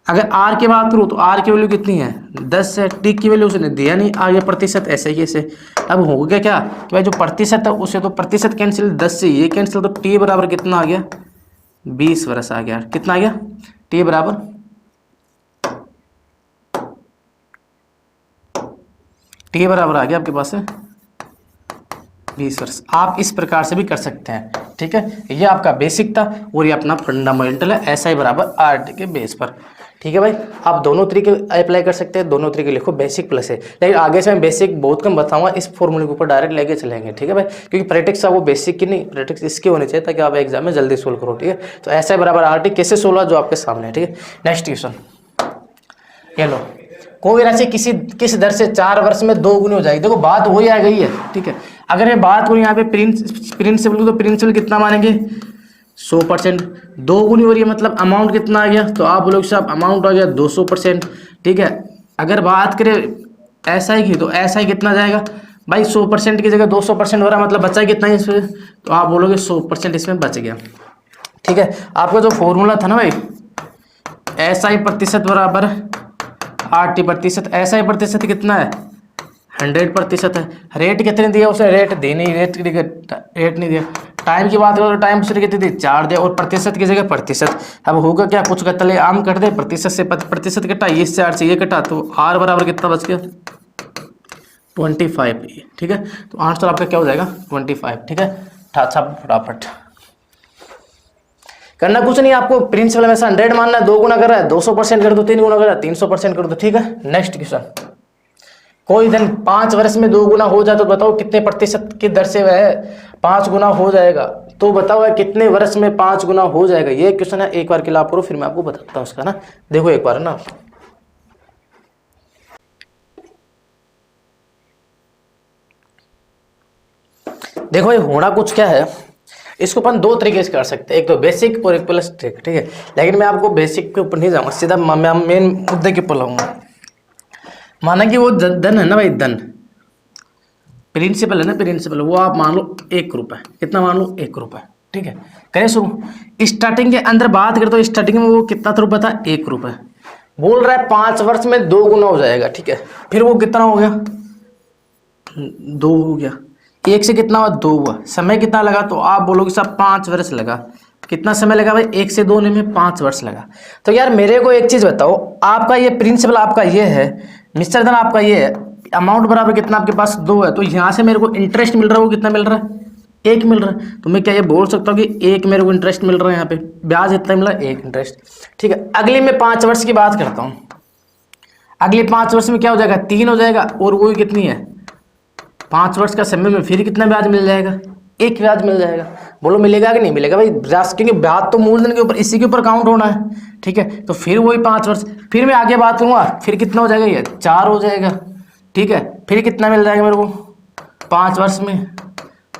अगर आर की बात करूँ तो आर की वैल्यू कितनी है, 10 है। टी की वैल्यू उसने दिया नहीं, आगे प्रतिशत ऐसे ही ऐसे। अब हो गया क्या कि भाई जो प्रतिशत है उसे तो प्रतिशत कैंसिल, 10 से ये कैंसिल, तो टी बराबर कितना आ गया, 20 वर्ष आ गया। कितना आ गया, टी बराबर आ गया आपके पास है 20 वर्ष। आप इस प्रकार से भी कर सकते हैं। ठीक है, ये आपका बेसिक था और ये अपना फंडामेंटल है, एसआई बराबर आरटी के बेस पर। ठीक है भाई, आप दोनों तरीके अप्लाई कर सकते हैं, दोनों तरीके लिखो, बेसिक प्लस है। लेकिन आगे से मैं बेसिक बहुत कम बताऊंगा, इस फॉर्मूले के ऊपर डायरेक्ट लेके चलेंगे। ठीक है भाई, क्योंकि प्रैक्टिस वो बेसिक की नहीं, प्रैक्टिस इसके होनी चाहिए ताकि आप एग्जाम में जल्दी सोल्व करो। ठीक है, तो एसआई बराबर आरटी कैसे सोल्व, जो आपके सामने है। ठीक है, नेक्स्ट क्वेश्चन ये लो, कोई राशि किस दर से 4 वर्ष में 2 गुनी हो जाएगी। देखो बात वही आ गई है। ठीक है, अगर मैं बात करूँ यहाँ पे प्रिंसिपल, तो प्रिंसिपल कितना मानेंगे, 100%। 2 गुनी हो रही है मतलब अमाउंट कितना आ गया, तो आप बोलोगे साहब अमाउंट आ गया 200%। ठीक है, अगर बात करें एसआई की, तो एसआई कितना जाएगा भाई, 100% की जगह 200% हो रहा है, मतलब बचा कितना है इसमें, तो आप बोलोगे 100% इसमें बच गया। ठीक है, आपका जो फॉर्मूला था ना भाई, एसआई प्रतिशत बराबर आरटी प्रतिशत। एसआई प्रतिशत कितना है, 100% है। रेट कितने दिया उसने, रेट दे नहीं, रेट नहीं दिया। टाइम की बात करो तो टाइम उसने कितनी दी, 4 दिया, और प्रतिशत की जगह प्रतिशत। अब होगा क्या, कुछ का तले आम कट दे, प्रतिशत से प्रतिशत कटा, ये 4 से ये कटा, तो आर बराबर कितना बच गया, 25। ठीक है, तो आंसर आपका क्या हो जाएगा, 25। ठीक है, फटाफट करना कुछ नहीं, आपको प्रिंसिपल में 100 मानना है, 2 गुना कर रहा है 200% कर दो, 3 गुना कर रहा है 300% कर दो। ठीक है, नेक्स्ट क्वेश्चन, कोई धन 5 वर्ष में 2 गुना हो जाए तो बताओ कितने प्रतिशत की दर से वह 5 गुना हो जाएगा। तो बताओ वह कितने वर्ष में 5 गुना हो जाएगा। ये क्वेश्चन है, एक बार के लिए आप करो, फिर मैं आपको बताता हूँ उसका ना। देखो एक बार ना, देखो भाई होना कुछ क्या है, इसको अपन 2 तरीके से कर सकते हैं, एक तो बेसिक और एक प्लस ट्रिक। ठीक है, लेकिन मैं आपको बेसिक के ऊपर नहीं जाऊंगा, सीधा मैं मेन मुद्दे के ऊपर लाऊंगा। माना कि वो धन है ना भाई, धन प्रिंसिपल है ना, प्रिंसिपल वो आप मान लो 1 रुपये, कितना मान लो 1 रुपये, ठीक है। करें शुरू। स्टार्टिंग के अंदर बात करें तो स्टार्टिंग में वो कितना रुपये था, 1 रुपये। बोल रहा है 5 वर्ष में 2 गुना हो जाएगा, ठीक है। फिर वो कितना हो गया, 2 हो गया, 1 से कितना हुआ, 2 हुआ। समय कितना लगा, तो आप बोलोगे साहब 5 वर्ष लगा। कितना समय लगा भाई, 1 से 2 होने में 5 वर्ष लगा। तो यार मेरे को एक चीज बताओ, आपका ये प्रिंसिपल आपका ये है, मिस्टर धन आपका ये है, अमाउंट बराबर कितना आपके पास 2 है, तो यहाँ से मेरे को इंटरेस्ट मिल रहा है, वो कितना मिल रहा है, 1 मिल रहा है। तो मैं क्या ये बोल सकता हूँ कि 1 मेरे को इंटरेस्ट मिल रहा है, यहाँ पे ब्याज इतना मिल रहा है, 1 इंटरेस्ट, ठीक है। अगली मैं 5 वर्ष की बात करता हूँ। अगले 5 वर्ष में क्या हो जाएगा, 3 हो जाएगा, और वो कितनी है, 5 वर्ष का समय में फिर कितना ब्याज मिल जाएगा, 1 ब्याज मिल जाएगा। बोलो मिलेगा कि नहीं मिलेगा भाई, ब्याज, क्योंकि ब्याज तो मूलधन के ऊपर, इसी के ऊपर काउंट होना है, ठीक है। तो फिर वही 5 वर्ष, फिर मैं आगे बात करूंगा, फिर कितना हो जाएगा, ये 4 हो जाएगा, ठीक है। फिर कितना मिल जाएगा मेरे को 5 वर्ष में,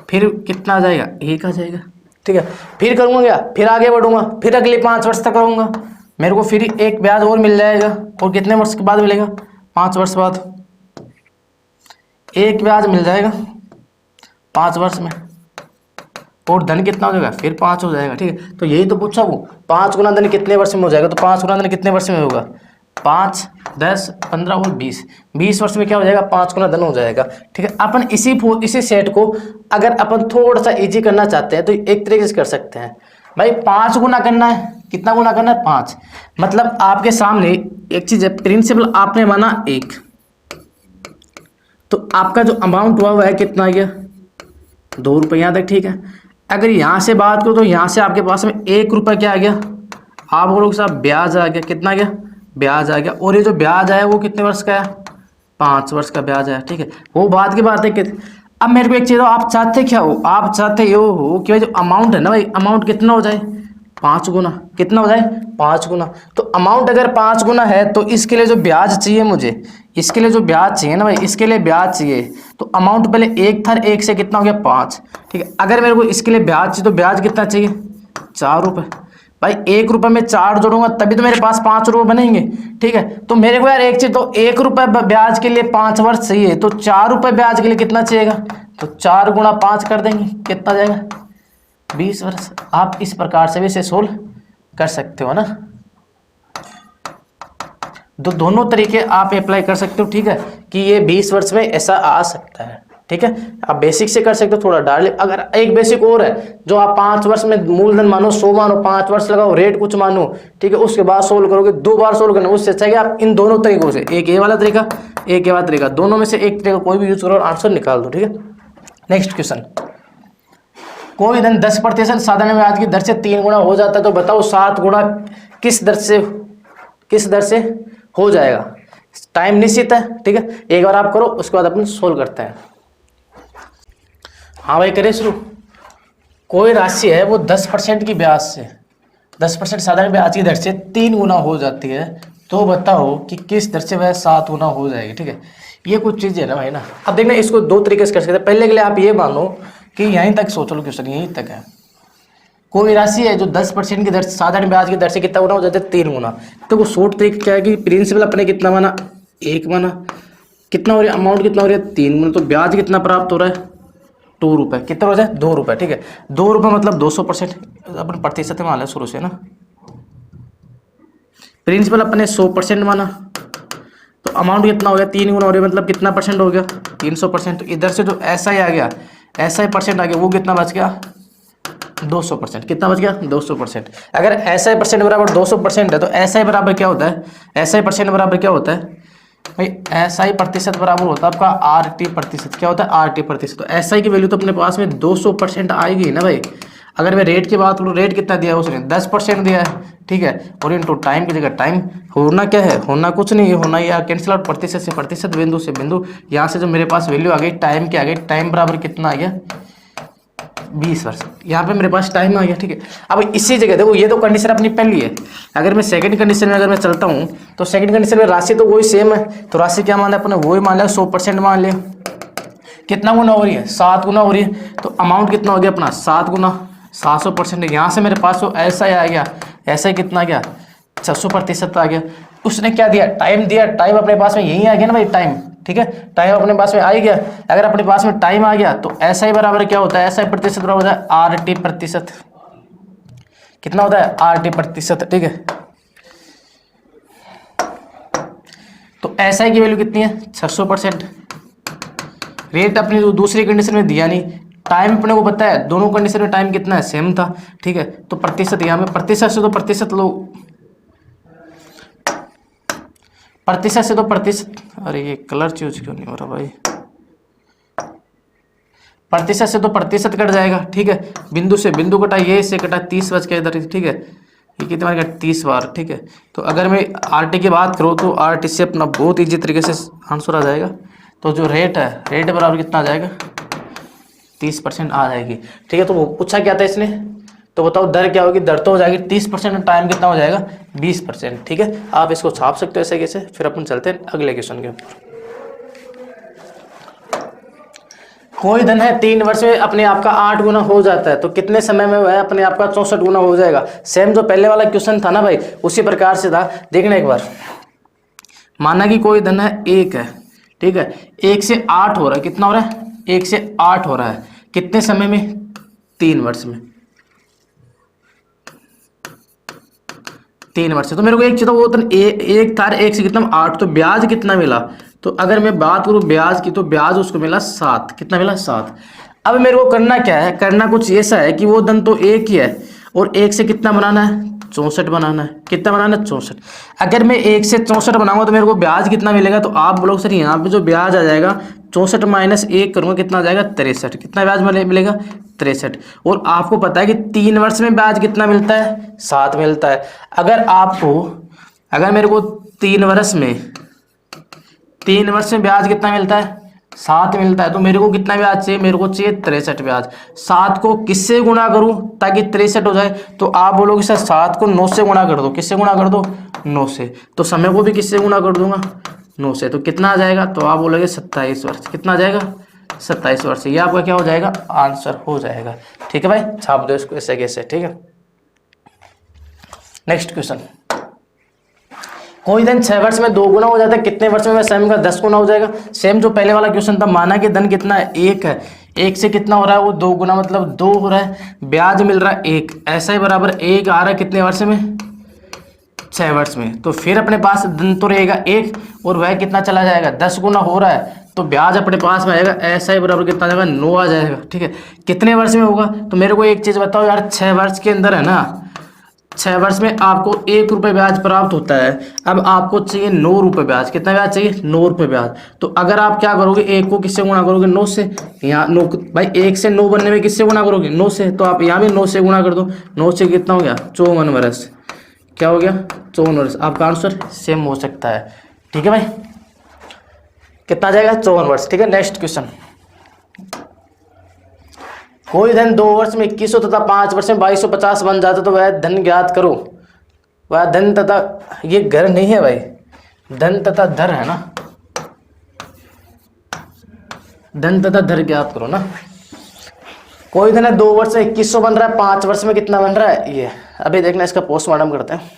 फिर कितना आ जाएगा, 1 आ जाएगा, ठीक है। फिर करूंगा क्या, फिर आगे बढ़ूंगा, फिर अगले 5 वर्ष तक करूंगा, मेरे को फिर 1 ब्याज और मिल जाएगा, और कितने वर्ष के बाद मिलेगा, 5 वर्ष बाद 1 ब्याज मिल जाएगा 5 वर्ष में, और धन कितना हो जाएगा, फिर 5 हो जाएगा, ठीक है। तो यही तो पूछा वो, 5 गुना धन कितने वर्ष में हो जाएगा, तो 5 गुना धन कितने वर्ष में होगा, 5, 10, 15 और 20 वर्ष में क्या हो जाएगा, 5 गुना धन हो जाएगा, ठीक है। अपन इसी सेट को अगर अपन थोड़ा सा इजी करना चाहते हैं तो एक तरीके से कर सकते हैं भाई। 5 गुना करना है, कितना गुना करना है, 5। मतलब आपके सामने एक चीज है, प्रिंसिपल आपने माना 1, तो आपका जो अमाउंट हुआ है कितना आ गया, 2 रुपये, यहाँ तक ठीक है। अगर यहाँ से बात करो तो यहाँ से आपके पास में 1 रुपये क्या आ गया, आप बोलोगे साहब ब्याज आ गया, कितना आ गया, ब्याज आ गया। और ये जो ब्याज आया वो कितने वर्ष का है, 5 वर्ष का ब्याज आया, ठीक है। वो बात की बात है कि अब मेरे को एक चीज, आप चाहते क्या हो, आप चाहते ये हो कि भाई जो अमाउंट है ना भाई, अमाउंट कितना हो जाए, 5 गुना, कितना हो जाए, 5 गुना। तो अमाउंट अगर 5 गुना है तो इसके लिए जो ब्याज चाहिए मुझे, इसके लिए जो ब्याज चाहिए ना भाई, इसके लिए ब्याज चाहिए, तो अमाउंट पहले 1 था, 1 से कितना हो गया, 5, ठीक है। अगर मेरे को इसके लिए ब्याज चाहिए तो ब्याज कितना चाहिए, 4 रुपये। भाई 1 रुपये में 4 जोड़ूंगा तभी तो मेरे पास 5 रुपये बनेंगे, ठीक है। तो मेरे को यार एक चीज, तो 1 रुपये ब्याज के लिए 5 वर्ष चाहिए, तो 4 रुपये ब्याज के लिए कितना चाहिएगा, तो 4 गुणा 5 कर देंगे, कितना जाएगा, 20 वर्ष। आप इस प्रकार से भी इसे सोल्व कर सकते हो ना, दोनों तरीके आप अप्लाई कर सकते हो, ठीक है, कि ये 20 वर्ष में ऐसा आ सकता है, ठीक है। आप बेसिक से कर सकते हो, थोड़ा डाल। अगर एक बेसिक और है जो आप 5 वर्ष में मूलधन मानो 100 मानो, 5 वर्ष लगाओ, रेट कुछ मानो, ठीक है, उसके बाद सोल्व करोगे, 2 बार सोल्व करना, उससे अच्छा है कि आप इन दोनों तरीकों से, एक ये वाला तरीका, एक ये वाला तरीका, दोनों में से एक तरीका कोई भी यूज करो और आंसर निकाल दो, ठीक है। नेक्स्ट क्वेश्चन, कोई धन 10% साधारण ब्याज की दर से 3 गुना हो जाता है, तो बताओ 7 गुना किस दर से हो जाएगा। टाइम निश्चित है, ठीक है, एक बार आप करो, उसके बाद अपन सोल्व करते हैं। हाँ भाई करें शुरू। कोई राशि है वो 10% की ब्याज से, 10% साधारण ब्याज की दर से 3 गुना हो जाती है, तो बताओ कि किस दर से वह 7 गुना हो जाएगी, ठीक है। ये कुछ चीज़ें है ना भाई ना। अब देखना इसको 2 तरीके से कर सकते हैं। पहले के लिए आप ये मानो कि यहीं तक सोच लो क्वेश्चन, यहीं तक है। कोई राशि है जो 10% की दर से, साधारण ब्याज की दर से कितना गुना हो जाता है, 3 गुना। तो वो शॉर्ट तरीका क्या है कि प्रिंसिपल अपने कितना माना, 1 माना, कितना हो रहा है, अमाउंट कितना हो रहा है, 3 गुना, तो ब्याज कितना प्राप्त हो रहा है, 2 रुपये, कितना हो जाए, 2 रुपये, ठीक है। 2 रुपये मतलब 200%, अपन प्रतिशत में मान शुरू से ना। प्रिंसिपल अपने 100% माना, तो अमाउंट कितना हो गया, 3 गुना हो रहा है, मतलब कितना परसेंट हो गया, 300%। तो इधर से जो ऐसा ही आ गया, ऐसा ही परसेंट आ गया, वो कितना बच गया, 200%। कितना बच गया, 200%। अगर ऐसा ही परसेंट बराबर 200% है तो ऐसा ही बराबर क्या होता है, ऐसा ही परसेंट बराबर क्या होता है भाई, ऐसा ही प्रतिशत बराबर होता है आपका RT प्रतिशत। क्या होता है, RT प्रतिशत। तो ऐसा ही की वैल्यू तो अपने पास में 200% आएगी ना भाई। अगर मैं रेट की बात करूँ, रेट कितना दिया है उसने, 10% दिया है, ठीक है। और इनटू टाइम की जगह टाइम होना क्या है, होना कुछ नहीं है, होना या कैंसिल आउट प्रतिशत से प्रतिशत, बिंदु से बिंदु। यहाँ से जो मेरे पास वैल्यू आ गई टाइम की आ गई, टाइम बराबर कितना आ गया, 20 वर्ष। यहाँ पे मेरे पास टाइम आ गया, ठीक है। अब इसी जगह देखो, ये तो कंडीशन अपनी पहली है। अगर मैं सेकंड कंडीशन में अगर मैं चलता हूँ तो सेकंड कंडीशन में राशि तो वही सेम है, तो राशि क्या मान लिया अपने, वही मान लिया, 100% मान लिया। कितना गुना हो रही है, 7 गुना हो रही है, तो अमाउंट कितना हो गया अपना, 7 गुना 700%। यहाँ से मेरे पास तो ऐसा ही आ गया, ऐसा ही कितना आ गया, 600% आ गया। उसने क्या दिया, टाइम दिया, टाइम अपने पास में यही आ गया ना भाई, टाइम, ठीक है, टाइम अपने पास में आ ही गया। अगर अपने पास में टाइम आ गया तो ऐसा ही बराबर क्या होता है, ऐसा ही प्रतिशत बराबर होता है आर टी प्रतिशत। कितना होता है, आर टी प्रतिशत, ठीक है। तो ऐसा ही की वैल्यू कितनी है, 600%। रेट अपनी दूसरी कंडीशन में दिया नहीं, टाइम अपने को पता है, दोनों कंडीशन में टाइम कितना है, सेम था, ठीक है। तो प्रतिशत यहाँ में प्रतिशत से तो प्रतिशत लो, प्रतिशत से तो प्रतिशत, अरे ये कलर चूज क्यों नहीं हो रहा भाई, प्रतिशत से तो प्रतिशत कट जाएगा, ठीक है। बिंदु से बिंदु कटा, ये इससे कटा, 30 बच के इधर, ठीक है। ये कितने बार, 30 बार, ठीक है। तो अगर मैं आर टी की बात करूँ तो आर टी से अपना बहुत ईजी तरीके से आंसर आ जाएगा। तो जो रेट है, रेट बराबर कितना आ जाएगा, 30% आ जाएगी, ठीक है। तो वो पूछा क्या था इसने, तो बताओ दर क्या होगी, दर तो हो जाएगी 30%, टाइम कितना हो जाएगा 20%, ठीक है। आप इसको छाप सकते हो ऐसे कैसे। फिर अपन चलते हैं अगले क्वेश्चन के ऊपर। कोई धन है 3 वर्ष में अपने आप का 8 गुना हो जाता है, तो कितने समय में वह अपने आप का 64 गुना हो जाएगा। सेम जो पहले वाला क्वेश्चन था ना भाई, उसी प्रकार से था। देखना एक बार, माना कि कोई धन है 1 है, ठीक है, 1 से 8 हो रहा है, कितना हो रहा है, 1 से 8 हो रहा है, कितने समय में, 3 वर्ष में, 3 वर्ष। तो मेरे को एक चीज, वो धन एक था, 1 से कितना 8, तो ब्याज कितना मिला। तो अगर मैं बात करूं ब्याज की, तो ब्याज उसको मिला 7, कितना मिला 7। अब मेरे को करना क्या है, करना कुछ ऐसा है कि वो धन तो 1 ही है, और 1 से कितना बनाना है, 64 बनाना है, कितना बनाना है, 64। अगर मैं 1 से 64 बनाऊंगा तो मेरे को ब्याज कितना मिलेगा, तो आप बोलोगे सर यहाँ पे जो ब्याज आ जाएगा 64 माइनस 1 करूंगा, कितना आ जाएगा 63, कितना ब्याज मिलेगा 63। और आपको पता है कि 3 वर्ष में ब्याज कितना मिलता है, 7 मिलता है। अगर मेरे को 3 वर्ष में ब्याज कितना मिलता है, 7 मिलता है, तो मेरे को कितना ब्याज चाहिए, मेरे को चाहिए 63 ब्याज। 7 को किससे गुणा करूं ताकि 63 हो जाए, तो आप बोलोगे सर 7 को 9 से गुणा कर दो, किससे गुणा कर दो, 9 से। तो समय को भी किससे गुणा कर दूंगा, 9 से। तो कितना आ जाएगा, तो आप बोलोगे 27 वर्ष, कितना आ जाएगा 27 वर्ष। ये आपका क्या हो जाएगा, आंसर हो जाएगा, ठीक है भाई। छाप दो इसको ऐसे कैसे, ठीक है। नेक्स्ट क्वेश्चन, कोई धन 6 वर्ष में 2 गुना हो जाता है, कितने वर्ष में वह सेम का 10 गुना हो जाएगा। सेम जो पहले वाला क्वेश्चन था, माना कि धन कितना है, 1 है, 1 से कितना हो रहा है, वो 2 गुना, मतलब 2 हो रहा है, ब्याज मिल रहा है 1, ऐसा ही बराबर 1 आ रहा है कितने वर्ष में, 6 वर्ष में। तो फिर अपने पास धन तो रहेगा 1, और वह कितना चला जाएगा, 10 गुना हो रहा है, तो ब्याज अपने पास में आएगा, ऐसा ही बराबर कितना आ जाएगा, 9 आ जाएगा, ठीक है। कितने वर्ष में होगा, तो मेरे को एक चीज़ बताओ यार, 6 वर्ष के अंदर है ना, 6 वर्ष में आपको 1 रुपये ब्याज प्राप्त होता है। अब आपको चाहिए 9 रुपये ब्याज, कितना ब्याज चाहिए, 9 रुपये ब्याज। तो अगर आप क्या करोगे, 1 को किससे गुणा करोगे, 9 से। यहाँ 9 भाई, 1 से 9 बनने में किससे गुणा करोगे, 9 से। तो आप यहाँ भी 9 से गुणा कर दो, 9 से कितना हो गया, 54 वर्ष। क्या हो गया, 54 वर्ष। आपका आंसर सेम हो सकता है, ठीक है भाई। कितना जाएगा, 54 वर्ष, ठीक है। नेक्स्ट क्वेश्चन, कोई धन 2 वर्ष में 2100 तथा 5 वर्ष में 2250 बन जाता, तो वह धन ज्ञात करो। वह धन तथा, ये घर नहीं है भाई, धन तथा धर है ना, धन तथा धर ज्ञात करो ना। कोई धन है 2 वर्ष में 2100 बन रहा है, 5 वर्ष में कितना बन रहा है, ये अभी देखना, इसका पोस्टमार्टम करते हैं।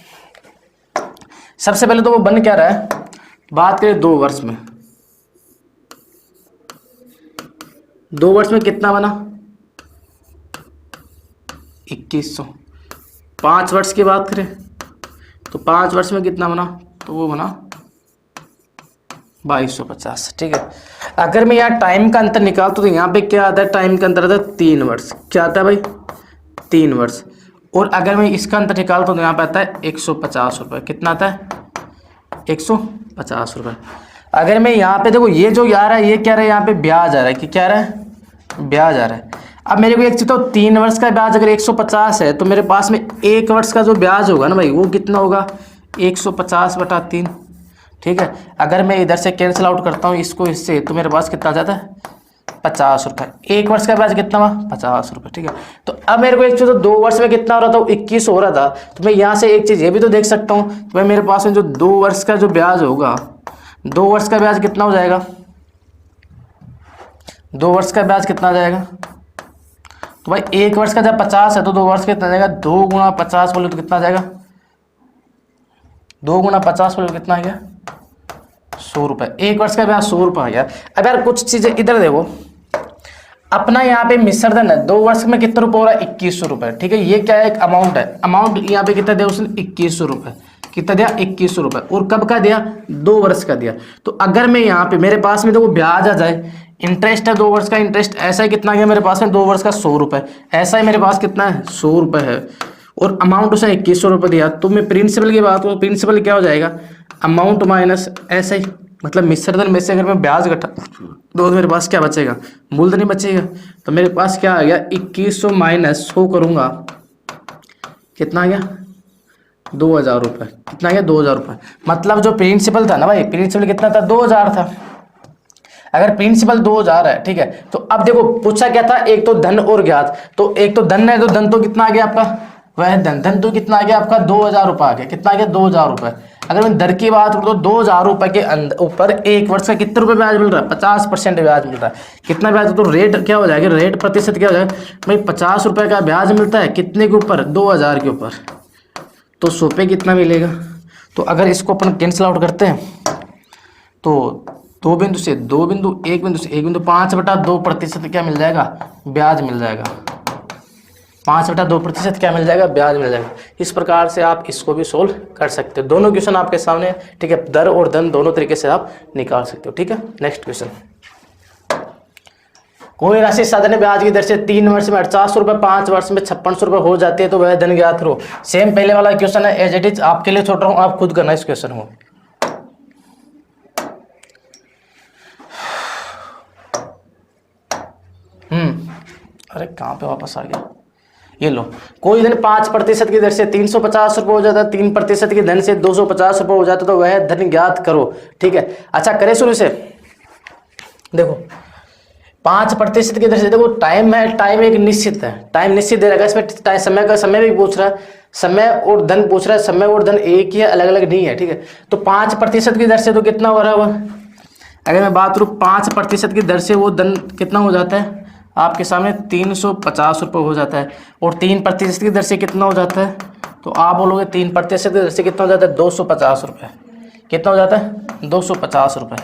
सबसे पहले तो वो बन क्या रहा है, बात करें 2 वर्ष में, 2 वर्ष में कितना बना, 2100। 5 वर्ष की बात करें तो 5 वर्ष में कितना बना, तो वो बना 2250, ठीक है। अगर मैं यहाँ टाइम का अंतर निकालता तो यहाँ पे क्या आता है, टाइम का अंतर आता है 3 वर्ष। क्या आता है भाई, 3 वर्ष। और अगर मैं इसका अंतर निकालता हूँ तो यहाँ पे आता है 150 रुपये। कितना आता है, 150 रुपये। अगर मैं यहाँ पे देखो, ये जो आ रहा है, ये क्या रहा है, यहाँ पे ब्याज आ रहा है, कि क्या आ रहा है, ब्याज आ रहा है। अब मेरे को एक चीज तो 3 वर्ष का ब्याज अगर 150 है, तो मेरे पास में 1 वर्ष का जो ब्याज होगा ना भाई, वो कितना होगा, 150/3, ठीक है। अगर मैं इधर से कैंसिल आउट करता हूँ इसको इससे, तो मेरे पास कितना आ जाता है, 50 रुपये। 1 वर्ष का ब्याज कितना हुआ, 50 रुपये, ठीक है। तो अब मेरे को एक चीज, तो 2 वर्ष में कितना हो रहा था, 21 हो रहा था। तो मैं यहाँ से एक चीज ये भी तो देख सकता हूँ, तो भाई मेरे पास में जो 2 वर्ष का जो ब्याज होगा, 2 वर्ष का ब्याज कितना हो जाएगा, 2 वर्ष का ब्याज कितना आ जाएगा, तो भाई 1 वर्ष का जब 50 है तो 2 वर्ष कितना आ जाएगा, 2 गुणा 50 बोले तो कितना आ जाएगा, 2 गुणा 50 बोले तो कितना आ गया, 100 रुपये, 1 वर्ष का ब्याज 100 रुपये आ गया। अब यार कुछ चीज़ें इधर देखो, अपना यहाँ पे मिश्र धन है 2 वर्ष में कितना रुपये हो रहा है, 2100 रुपये, ठीक है। ये क्या है, एक अमाउंट है, अमाउंट यहाँ पे कितना दिया उसने, 2100 रुपये, कितना दिया, 2100 रुपये, और कब का दिया, 2 वर्ष का दिया। तो अगर मैं यहाँ पे मेरे पास में तो वो ब्याज आ जाए, इंटरेस्ट है 2 वर्ष का, इंटरेस्ट ऐसा ही कितना गया मेरे पास में 2 वर्ष का 100 रुपये, ऐसा ही मेरे पास कितना है 100 रुपये है, और अमाउंट उसने 2100 रुपये दिया। तो मैं प्रिंसिपल की बात करूँ, प्रिंसिपल क्या हो जाएगा, अमाउंट माइनस ऐसा ही, मतलब मिश्र धन में से अगर मैं ब्याज घटा तो मेरे पास क्या बचेगा, मूलधन ही बचेगा। तो मेरे पास क्या आ गया, 2100 माइनस 100 करूँगा, कितना आ गया, 2000 रुपये, कितना आ गया 2000 रुपये। मतलब जो प्रिंसिपल था ना भाई, प्रिंसिपल कितना था, 2000 था। अगर प्रिंसिपल 2000 है, ठीक है, तो अब देखो पूछा क्या था, एक तो धन और ज्ञात, तो एक तो धन है, तो धन तो कितना आ गया आपका, वह धन तो कितना आ गया आपका 2000 रुपये आ गया, कितना आ गया 2000 रुपये। अगर मैं दर की बात करूँ तो 2000 रुपये के ऊपर 1 वर्ष का कितने रुपये ब्याज मिल रहा है, 50% ब्याज मिल रहा है। कितना ब्याज, तो रेट क्या हो जाएगा, रेट प्रतिशत क्या हो जाएगा भाई, 50 रुपये का ब्याज मिलता है कितने के ऊपर, 2000 के ऊपर, तो 100 पे कितना मिलेगा। तो अगर इसको अपन कैंसिल आउट करते हैं तो 2 बिंदु से 2 बिंदु, 1 बिंदु से 1 बिंदु, 5/2% क्या मिल जाएगा, ब्याज मिल जाएगा, 5/2% क्या मिल जाएगा, ब्याज मिल जाएगा। इस प्रकार से आप इसको भी सोल्व कर सकते हो। दोनों क्वेश्चन आपके सामने, ठीक है, दर और धन दोनों तरीके से आप निकाल सकते हो, ठीक है। नेक्स्ट क्वेश्चन, कोई राशि साधारण ब्याज की दर से 3 वर्ष में 48 रुपये, 5 वर्ष में 5600 रुपये हो जाती है, तो वह धन ज्ञात करो। सेम पहले वाला क्वेश्चन है, एज इट इज, आपके लिए छोड़ रहा हूँ, आप खुद करना इस क्वेश्चन को। अरे कहाँ पे वापस आ गया, ये लो, कोई धन 5% की दर से 350 रुपये हो जाता है, 3% की धन से 250 रुपये हो जाता है, तो वह धन ज्ञात करो, ठीक है। अच्छा करे शुरू से, देखो 5% की दर से, देखो टाइम है, टाइम एक निश्चित है, टाइम निश्चित दे रखा है, इसमें समय का समय भी पूछ रहा है, समय और धन पूछ रहा है, समय और धन एक ही है, अलग अलग नहीं है, ठीक है। तो 5% की दर से तो कितना हो रहा है वो, अगर मैं बात करूँ 5% की दर से वो धन कितना हो जाता है आपके सामने, 350 रुपये हो जाता है, और 3% की दर से कितना हो जाता है, तो आप बोलोगे 3% की दर से कितना हो जाता है, 250 रुपये, कितना हो जाता है 250 रुपये।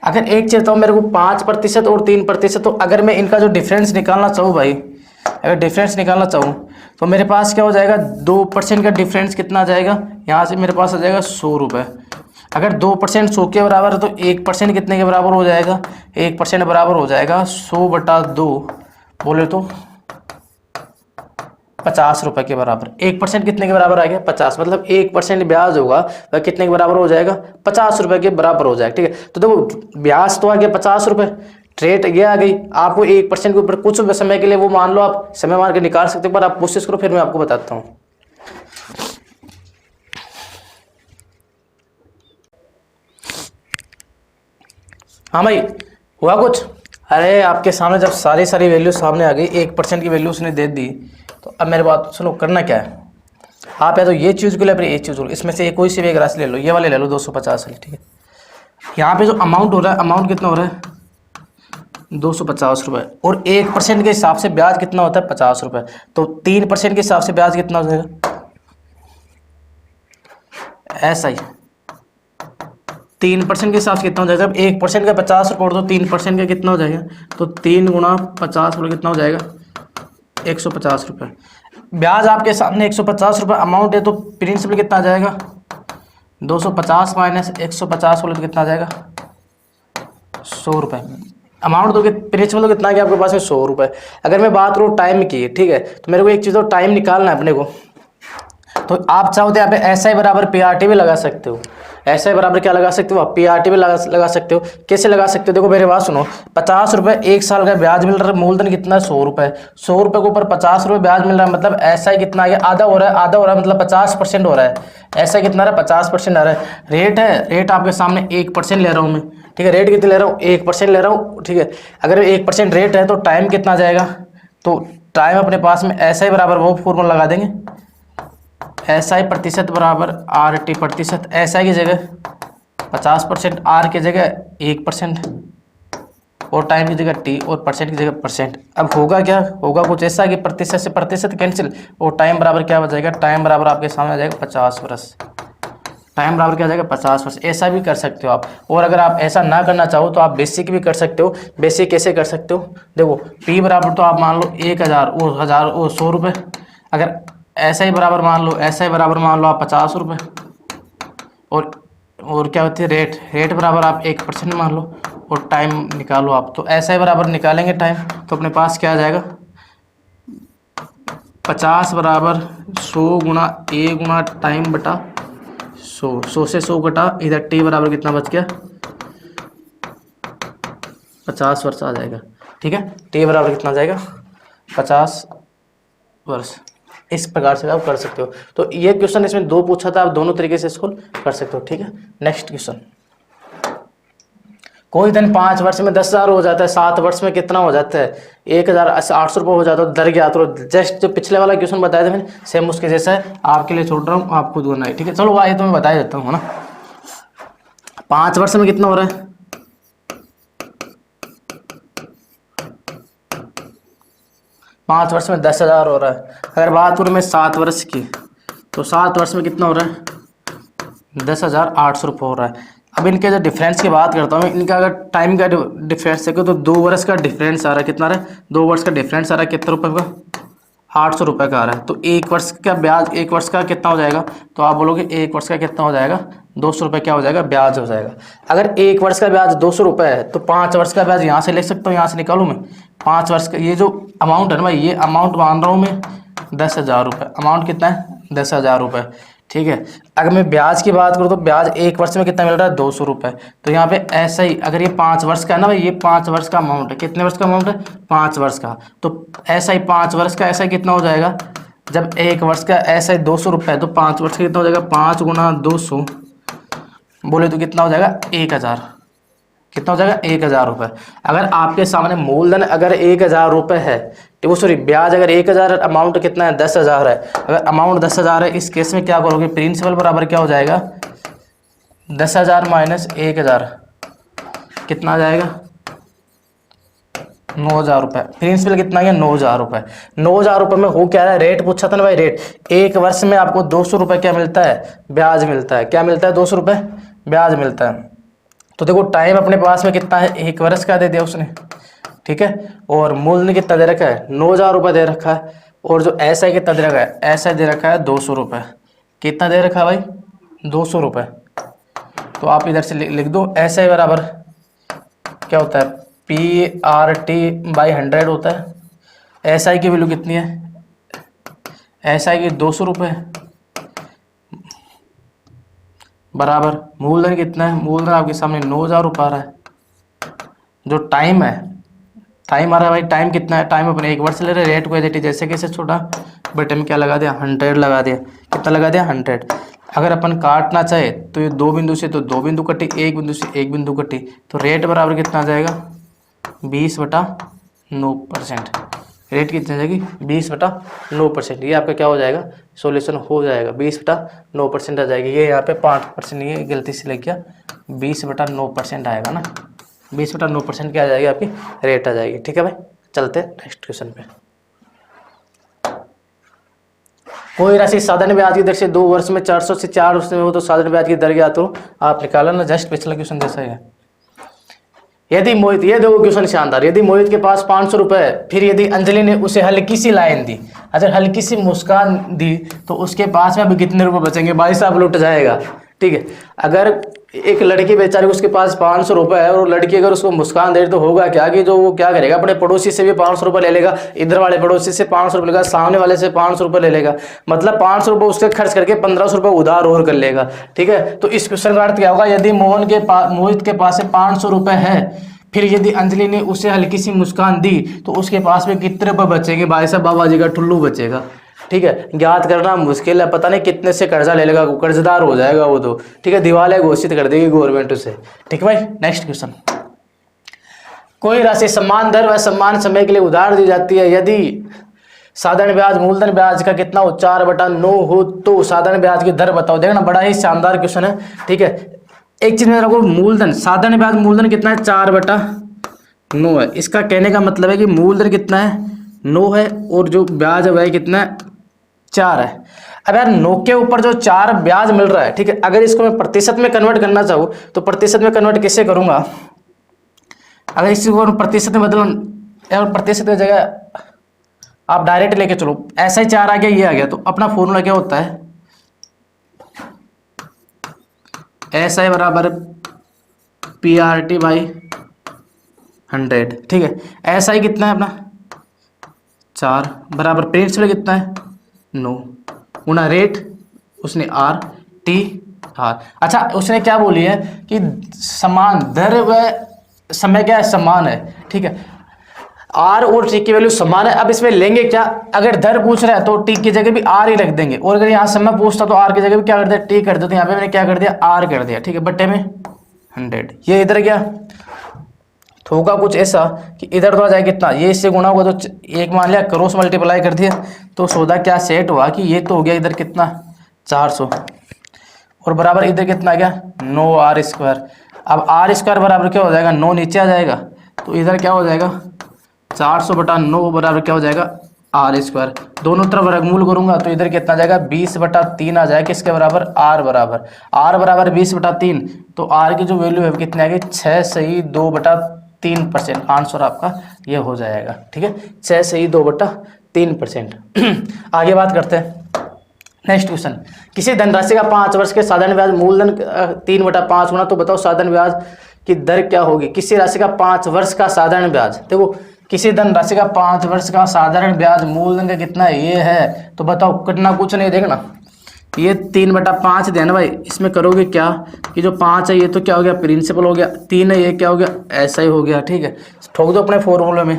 अगर एक चीज़ तो मेरे को 5% और 3%, तो अगर मैं इनका जो डिफरेंस निकालना चाहूँ भाई, अगर डिफरेंस निकालना चाहूँ तो मेरे पास क्या हो जाएगा, 2% का डिफरेंस कितना आ जाएगा, यहाँ से मेरे पास आ जाएगा 100 रुपये। अगर 2% 100 के बराबर है तो 1% कितने के बराबर हो जाएगा, 1% बराबर हो जाएगा 100/2, बोले तो 50 रुपये के बराबर। 1% कितने के बराबर आ गया, 50, मतलब 1% ब्याज होगा वह कितने के बराबर हो जाएगा, 50 रुपये के बराबर हो जाएगा, ठीक है। तो देखो ब्याज तो आ गया 50 रुपये, रेट ये आ गई, आपको 1% के ऊपर कुछ समय के लिए वो मान लो, आप समय मान के निकाल सकते हो, पर आप कोशिश करो, फिर मैं आपको बताता हूँ। हाँ भाई हुआ कुछ, अरे आपके सामने जब सारी वैल्यू सामने आ गई, 1% की वैल्यू उसने दे दी, तो अब मेरे बात सुनो, करना क्या है, आप या तो ये चीज़ को ले, फिर ये चीज़ को, इसमें से कोई सी भी एक राशि ले लो, ये वाले ले लो 250 वाली, ठीक है। यहाँ पे जो अमाउंट हो रहा है, अमाउंट कितना हो रहा है 250 रुपये, और 1% के हिसाब से ब्याज कितना होता है 50 रुपये, तो 3% के हिसाब से ब्याज कितना हो जाएगा, ऐसा ही 3% के हिसाब से कितना हो जाएगा, जब 1% का 50 रुपये और तो 3% का कितना हो जाएगा, तो 3 गुणा 50 रुपये कितना हो जाएगा 150 रुपये। ब्याज आपके सामने 150 रुपये अमाउंट है, तो प्रिंसिपल कितना आ जाएगा 250 माइनस 150 बोले तो कितना आ जाएगा 100 रुपये। अमाउंट तो प्रिंसिपल तो कितना गया आपके पास में 100 रुपये। अगर मैं बात करूँ टाइम की, ठीक है, तो मेरे को एक चीज़ तो टाइम निकालना है अपने को, तो आप चाहो तो यहाँ पे SI बराबर PRT भी लगा सकते हो, SI बराबर क्या लगा सकते हो आप, PRT भी लगा सकते हो। कैसे लगा सकते हो, देखो मेरे बात सुनो, 50 रुपये 1 साल का ब्याज मिल रहा है, मूलधन कितना है 100 रुपये, 100 रुपये के ऊपर 50 रुपये ब्याज मिल रहा है, मतलब SI कितना आ गया, आधा हो रहा है, आधा हो रहा है, मतलब 50% हो रहा है। SI कितना आ रहा है 50% आ रहा है। रेट है, रेट आपके सामने 1% ले रहा हूँ मैं, ठीक है, रेट कितने ले रहा हूँ 1% ले रहा हूँ, ठीक है। अगर 1% रेट है तो टाइम कितना जाएगा, तो टाइम अपने पास में SI बराबर वो फॉर्मूला लगा देंगे, SI प्रतिशत बराबर RT प्रतिशत, SI की जगह 50%, R की जगह 1%, और टाइम की जगह T, और परसेंट की जगह परसेंट। अब होगा क्या, होगा कुछ ऐसा कि प्रतिशत से प्रतिशत कैंसिल, और टाइम बराबर क्या हो जाएगा, टाइम बराबर आपके सामने आ जाएगा 50 वर्ष, टाइम बराबर क्या हो जाएगा 50%। ऐसा भी कर सकते हो आप, और अगर आप ऐसा ना करना चाहो तो आप बेसिक भी कर सकते हो। बेसिक कैसे कर सकते हो, देखो P बराबर तो आप मान लो 1000 वो 100 रुपये, अगर ऐसा ही बराबर मान लो, ऐसा ही बराबर मान लो आप 50 रुपये, और क्या होती है रेट बराबर आप 1% मान लो, और टाइम निकालो आप, तो ऐसा ही बराबर निकालेंगे टाइम, तो अपने पास क्या आ जाएगा 50 बराबर 100 गुणा A गुणा टाइम बटा 100 से 100 घटा, इधर T बराबर कितना बच गया 50 वर्ष आ जाएगा। ठीक है, T बराबर कितना आ जाएगा 50 वर्ष। इस प्रकार से आप कर सकते हो। तो ये क्वेश्चन इसमें 2 पूछा था, आप दोनों तरीके से सोल्व कर सकते हो। ठीक है, नेक्स्ट क्वेश्चन, कोई धन 5 वर्ष में 10,000 हो जाता है, 7 वर्ष में कितना हो जाता है 1,800 रुपये हो जाता है, दर ज्ञात करो। जस्ट जो पिछले वाला क्वेश्चन बताया था मैंने, सेम उसके जैसा है, आपके लिए छोड़ रहा हूँ, आप खुद बनाइए। ठीक है, चलो आइए तो मैं बता देता हूँ ना। 5 वर्ष में कितना हो रहा है, 5 वर्ष में 10,000 हो रहा है। अगर बात करूँ मैं 7 वर्ष की, तो 7 वर्ष में कितना हो रहा है 10,800 रुपये हो रहा है। अब इनके जो डिफरेंस की बात करता हूँ, इनका अगर टाइम का डिफरेंस देखो तो 2 वर्ष का डिफरेंस आ रहा है, कितना आ रहा है 2 वर्ष का डिफरेंस आ रहा है, कितने रुपये का 800 रुपये का आ रहा है। तो 1 वर्ष का ब्याज, 1 वर्ष का कितना हो जाएगा, तो आप बोलोगे 1 वर्ष का कितना हो जाएगा 200 रुपये क्या हो जाएगा ब्याज हो जाएगा। अगर 1 वर्ष का ब्याज 200 रुपये है तो 5 वर्ष का ब्याज यहाँ से ले सकता हूँ, यहाँ से निकालूँ मैं 5 वर्ष का, ये जो अमाउंट है ना भाई, ये अमाउंट मान रहा हूँ मैं 10,000 रुपये, अमाउंट कितना है 10,000 रुपये। ठीक है, अगर मैं ब्याज की बात करूँ तो ब्याज 1 वर्ष में कितना मिल रहा है 200 रुपये। तो यहाँ पे ऐसा ही, अगर ये 5 वर्ष का है ना भाई, ये 5 वर्ष का अमाउंट है, कितने वर्ष का अमाउंट है 5 वर्ष का, तो ऐसा ही 5 वर्ष का ऐसा ही कितना हो जाएगा, जब 1 वर्ष का ऐसा ही 200 रुपये है तो 5 वर्ष का कितना हो जाएगा 5 गुना 200 बोले तो कितना हो जाएगा 1,000, कितना हो जाएगा 1,000 रुपये। अगर आपके सामने मूलधन अगर 1,000 रुपये है, तो वो सॉरी ब्याज अगर 1,000, अमाउंट कितना है 10,000 है, अगर अमाउंट 10,000 है, इस केस में क्या करोगे प्रिंसिपल बराबर क्या हो जाएगा 10,000 माइनस 1,000 कितना आ जाएगा 9,000 रुपये। प्रिंसिपल कितना गया 9,000 रुपये। 9,000 रुपये में हो क्या रहा है, रेट पूछा था ना भाई, रेट 1 वर्ष में आपको 200 रुपये क्या मिलता है ब्याज मिलता है, क्या मिलता है 200 रुपये ब्याज मिलता है। तो देखो टाइम अपने पास में कितना है 1 वर्ष का दे दिया उसने, ठीक है, और मूल्य कितना दे रखा है 9,000 रुपये दे रखा है, और जो ऐसा ही कितना दे रखा है, ऐसा दे रखा है 200 रुपये, कितना दे रखा है भाई 200 रुपये। तो आप इधर से लिख दो ऐसा ही बराबर क्या होता है PRT/100 होता है। SI की वैल्यू कितनी है, SI की 200 रुपये बराबर मूलधन कितना है, मूलधन आपके सामने 9,000 रुपये आ रहा है। जो टाइम है, टाइम आ रहा है भाई, टाइम कितना है, टाइम अपने 1 वर्ष ले रहे, रेट को एज जैसे कैसे छोटा बटे में क्या लगा दिया 100 लगा दिया, कितना लगा दिया 100। अगर अपन काटना चाहे तो ये 2 बिंदु से तो 2 बिंदु कटी, 1 बिंदु से 1 बिंदु कटी, तो रेट बराबर कितना आ जाएगा 20/9%। रेट कितनी आ जाएगी 20/9%। ये आपका क्या हो जाएगा सॉल्यूशन हो जाएगा 20/9% आ जाएगी। ये यहाँ पे 5% ये गलती से लग गया, 20/9% आएगा ना, 20/9% क्या आ जाएगी आपकी रेट आ जाएगी। ठीक है भाई, चलते हैं नेक्स्ट क्वेश्चन पे। कोई राशि साधारण ब्याज की दर से 2 वर्ष में 400 से 4 वर्ष में हो तो साधारण ब्याज की दर ज्ञात करो। आप निकाला ना, जस्ट पिछला क्वेश्चन जैसा है। यदि मोहित, ये देखो क्वेश्चन शानदार, यदि मोहित के पास 500 रुपये है, फिर यदि अंजलि ने उसे हल्की सी लाइन दी, अगर हल्की सी मुस्कान दी, तो उसके पास में अभी कितने रुपए बचेंगे भाई साहब, लुट जाएगा। ठीक है, अगर एक लड़की बेचारी उसके पास 500 रुपये है और लड़की अगर उसको मुस्कान दे तो होगा क्या कि जो वो क्या करेगा अपने पड़ोसी से भी 500 रुपये ले लेगा, इधर वाले पड़ोसी से 500 रुपये लेगा, सामने वाले से 500 रुपये ले लेगा, मतलब 500 रुपये उसके खर्च करके 1500 रुपये उधार और कर लेगा। ठीक है, तो इस क्वेश्चन का अर्थ क्या होगा, यदि मोहित के पास से 500 रुपये है, फिर यदि अंजलि ने उसे हल्की सी मुस्कान दी तो उसके पास में कितने रुपये बचेंगे भाई साहब, बाबा जी का ठुल्लू बचेगा। ठीक है, ज्ञात करना मुश्किल है, पता नहीं कितने से कर्जा ले लेगा, कर्जदार हो जाएगा वो तो। ठीक है, दिवालिया घोषित कर देगी गवर्नमेंट उसे। ठीक है भाई, नेक्स्ट क्वेश्चन। कोई राशि समान दर व समान समय के लिए उधार दी जाती है, यदि साधारण ब्याज मूलधन ब्याज का कितना हो 4/9 हो तो साधारण ब्याज की दर बताओ। देखना बड़ा ही शानदार क्वेश्चन है। ठीक है, एक चीज में रखो, मूलधन साधारण ब्याज मूलधन कितना है 4/9 है। इसका कहने का मतलब है कि मूलधन कितना है 9 है और जो ब्याज है वह कितना है 4 है। अब यार 9 के ऊपर जो 4 ब्याज मिल रहा है, ठीक है, अगर इसको मैं प्रतिशत में कन्वर्ट करना चाहूँ तो प्रतिशत में कन्वर्ट कैसे करूँगा? अगर इसको प्रतिशत में बदलूँ यार, प्रतिशत की जगह आप डायरेक्ट लेके चलो, ऐसा ही 4 आ गया, ये आ गया, तो अपना फॉर्मूला क्या होता है? एस आई बराबर PRT बाई 100, ठीक है। एस आई कितना है अपना 4 बराबर प्रिंसिपल कितना है 9 गुना रेट उसने RT R। अच्छा, उसने क्या बोली है कि समान दर व समय क्या है, समान है, ठीक है। R और T की वैल्यू समान है। अब इसमें लेंगे क्या? अगर दर पूछ रहा है तो T की जगह भी R ही रख देंगे, और अगर यहाँ समय पूछता तो R की जगह भी क्या कर दिया, T कर दिया। तो यहाँ पे मैंने क्या कर दिया, R कर दिया, ठीक है, बट्टे में 100। ये इधर क्या होगा कुछ ऐसा कि इधर तो आ जाए कितना, ये इससे गुणा होगा तो एक मान लिया, क्रॉस मल्टीप्लाई कर दिया, तो सौदा क्या सेट हुआ कि ये तो हो गया इधर कितना 400, और बराबर इधर कितना आ गया 9R²। अब R² बराबर क्या हो जाएगा, 9 नीचे आ जाएगा, तो इधर क्या हो जाएगा 400/9 बराबर क्या हो जाएगा R²। दोनों तरफ वर्गमूल करूंगा तो इधर कितना आ जाएगा 20/3 आ जाएगा, किसके बराबर, R बराबर 20/3। तो R की जो वैल्यू है कितनी आ गई 6 सही 2/3%। आंसर आपका ये हो जाएगा, ठीक है, 6 सही 2/3%। आगे बात करते हैं। नेक्स्ट क्वेश्चन, किसी धनराशि का 5 वर्ष के साधारण ब्याज मूलधन 3/5 गुना, तो बताओ साधारण ब्याज की दर क्या होगी? किसी राशि का 5 वर्ष का साधारण ब्याज, देखो किसी धनराशि का 5 वर्ष का साधारण ब्याज मूलधन का कितना है, ये है, तो बताओ कितना, कुछ नहीं, देखना ये 3/5 देना भाई। इसमें करोगे क्या कि जो 5 है ये तो क्या हो गया प्रिंसिपल हो गया, 3 है ये क्या हो गया SI हो गया, ठीक है। ठोक दो अपने फॉर्मूले में,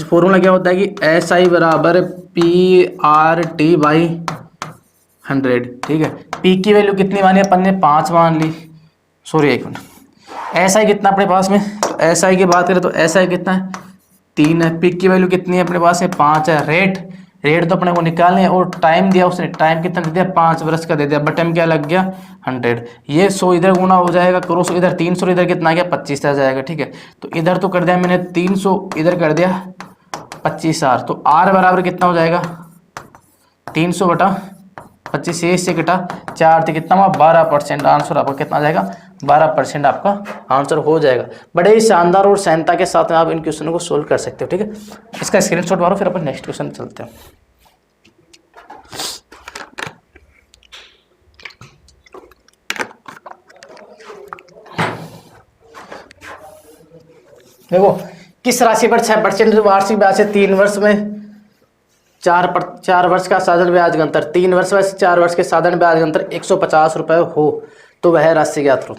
फॉर्मूला क्या होता है कि SI बराबर PRT बाई 100, ठीक है। P की वैल्यू कितनी मानी अपन ने, 5 मान ली, सॉरी एक मिनट, SI कितना अपने पास में, तो SI की बात करें तो SI कितना है 3 है। P की वैल्यू कितनी है अपने पास में 5 है। रेट तो अपने को निकालने है, और टाइम दिया उसने, टाइम कितना दे दिया 5 वर्ष का दे दिया, बट टाइम क्या लग गया 100। ये 100 इधर गुना हो जाएगा, क्रॉस इधर 300, इधर कितना आ गया 25 आ जाएगा, ठीक है। तो इधर तो कर दिया मैंने 300, इधर कर दिया 25R, तो R बराबर कितना हो जाएगा 300/25, से कटा 4 थे कितना हुआ 12%। आंसर आपका कितना आ जाएगा 12% आपका आंसर हो जाएगा। बड़े ही शानदार और सहनता के साथ में आप इन क्वेश्चनों को सोल्व कर सकते हो, ठीक है। इसका स्क्रीनशॉट मारो, फिर अपन नेक्स्ट क्वेश्चन चलते हैं। देखो, किस राशि पर 6% वार्षिक ब्याज से 3 वर्ष में 4 वर्ष का साधारण ब्याज का अंतर, 3 वर्ष में 4 वर्ष के साधारण ब्याज का अंतर 150 रुपये हो, तो वह राशि ज्ञात करो।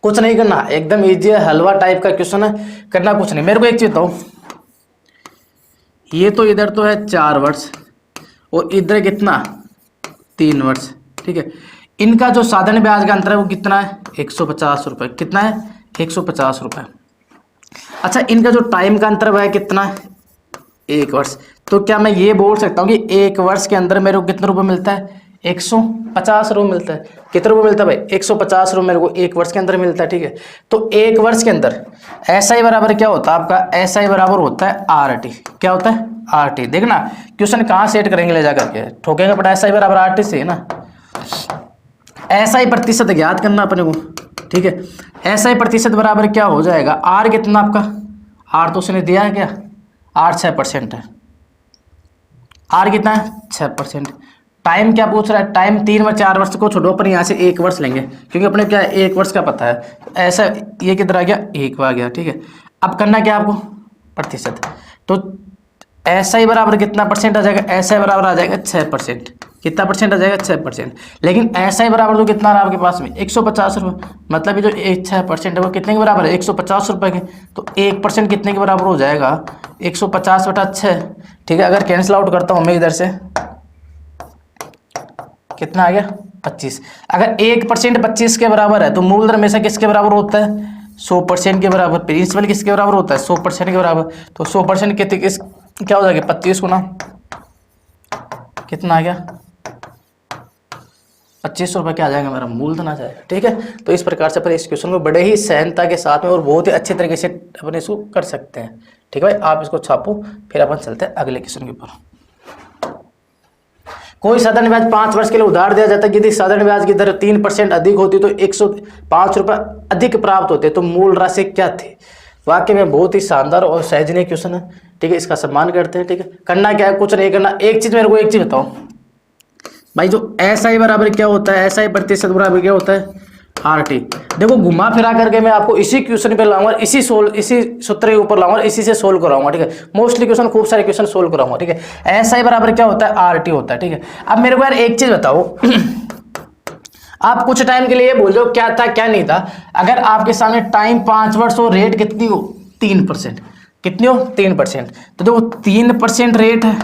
कुछ नहीं करना, एकदम इजी है, हलवा टाइप का क्वेश्चन है, करना कुछ नहीं। मेरे को एक चीज बताओ, ये तो इधर तो है 4 वर्ष और इधर कितना 3 वर्ष, ठीक है। इनका जो साधारण ब्याज का अंतर है वो कितना है 150 रुपये, कितना है 150 रुपये। अच्छा, इनका जो टाइम का अंतर है कितना है 1 वर्ष। तो क्या मैं ये बोल सकता हूँ कि 1 वर्ष के अंदर मेरे को कितने रुपए मिलता है 150 रुपये मिलता है। कितने रुपये मिलता है भाई 150 रुपये मेरे को 1 वर्ष के अंदर मिलता है, ठीक है। तो 1 वर्ष के अंदर SI बराबर क्या होता है आपका, SI बराबर होता है RT। क्या होता है RT। देखना क्वेश्चन कहाँ सेट करेंगे ले जा करके, ठोकेंगे बट SI बराबर RT से है ना। SI प्रतिशत ज्ञात करना अपने को, ठीक है। SI प्रतिशत बराबर क्या हो जाएगा, R कितना आपका, R तो उसने दिया है क्या, R 6% है। R कितना है 6%। टाइम क्या पूछ रहा है, टाइम 3 व 4 वर्ष को छोड़ो, अपन यहाँ से 1 वर्ष लेंगे क्योंकि अपने क्या 1 वर्ष का पता है। तो ऐसा ये किधर आ गया 1 आ गया, ठीक है। अब करना क्या आपको प्रतिशत, तो SI बराबर कितना परसेंट आ जाएगा, SI बराबर आ जाएगा 6%। कितना परसेंट आ जाएगा 6%। लेकिन SI बराबर तो कितना रहा आपके पास में 150 रुपये, मतलब ये जो 6% है वो कितने के बराबर है 150 रुपये के। तो 1% कितने के बराबर हो जाएगा 150/6, ठीक है। अगर कैंसिल आउट करता हूँ मैं इधर से, कितना आ गया 25। अगर 1% 25 के बराबर है तो मूलधन हमेशा किसके बराबर होता है 100% के बराबर। प्रिंसिपल किसके बराबर होता है 100% के बराबर। तो 100% कितने क्या हो जाएगा 25 गुना कितना आ गया 25 रुपये क्या आ जाएगा मेरा मूलधन आ जाएगा, ठीक है। तो इस प्रकार से अपन इस क्वेश्चन को बड़े ही सहनता के साथ में और बहुत ही अच्छे तरीके से अपन इसको कर सकते हैं, ठीक है भाई। आप इसको छापो, फिर अपन चलते हैं अगले क्वेश्चन के ऊपर। कोई साधारण ब्याज 5 वर्ष के लिए उधार दिया जाता है, यदि साधारण ब्याज की दर 3% अधिक होती तो 105 रुपये अधिक प्राप्त होते, तो मूल राशि क्या थी। वाकई में बहुत ही शानदार और सहजनीय क्वेश्चन है, ठीक है, इसका सम्मान करते हैं। ठीक है, करना क्या है, कुछ नहीं करना, एक चीज मेरे को एक चीज बताओ भाई, जो SI बराबर क्या होता है, SI प्रतिशत बराबर क्या होता है, RT। देखो घुमा फिरा करके मैं आपको इसी क्वेश्चन पे लाऊंगा, इसी सूत्र के ऊपर लाऊंगा, इसी से सोल्व कराऊंगा। ठीक है, मोस्टली क्वेश्चन, खूब सारे क्वेश्चन सोल्व कराऊंगा। ठीक है, SI बराबर क्या होता है, RT होता है। ठीक है, अब मेरे को यार एक चीज बताओ आप कुछ टाइम के लिए ये बोल दो क्या था क्या नहीं था। अगर आपके सामने टाइम 5 वर्ष हो, रेट कितनी हो, 3%, कितनी हो, 3%, तो देखो 3% रेट है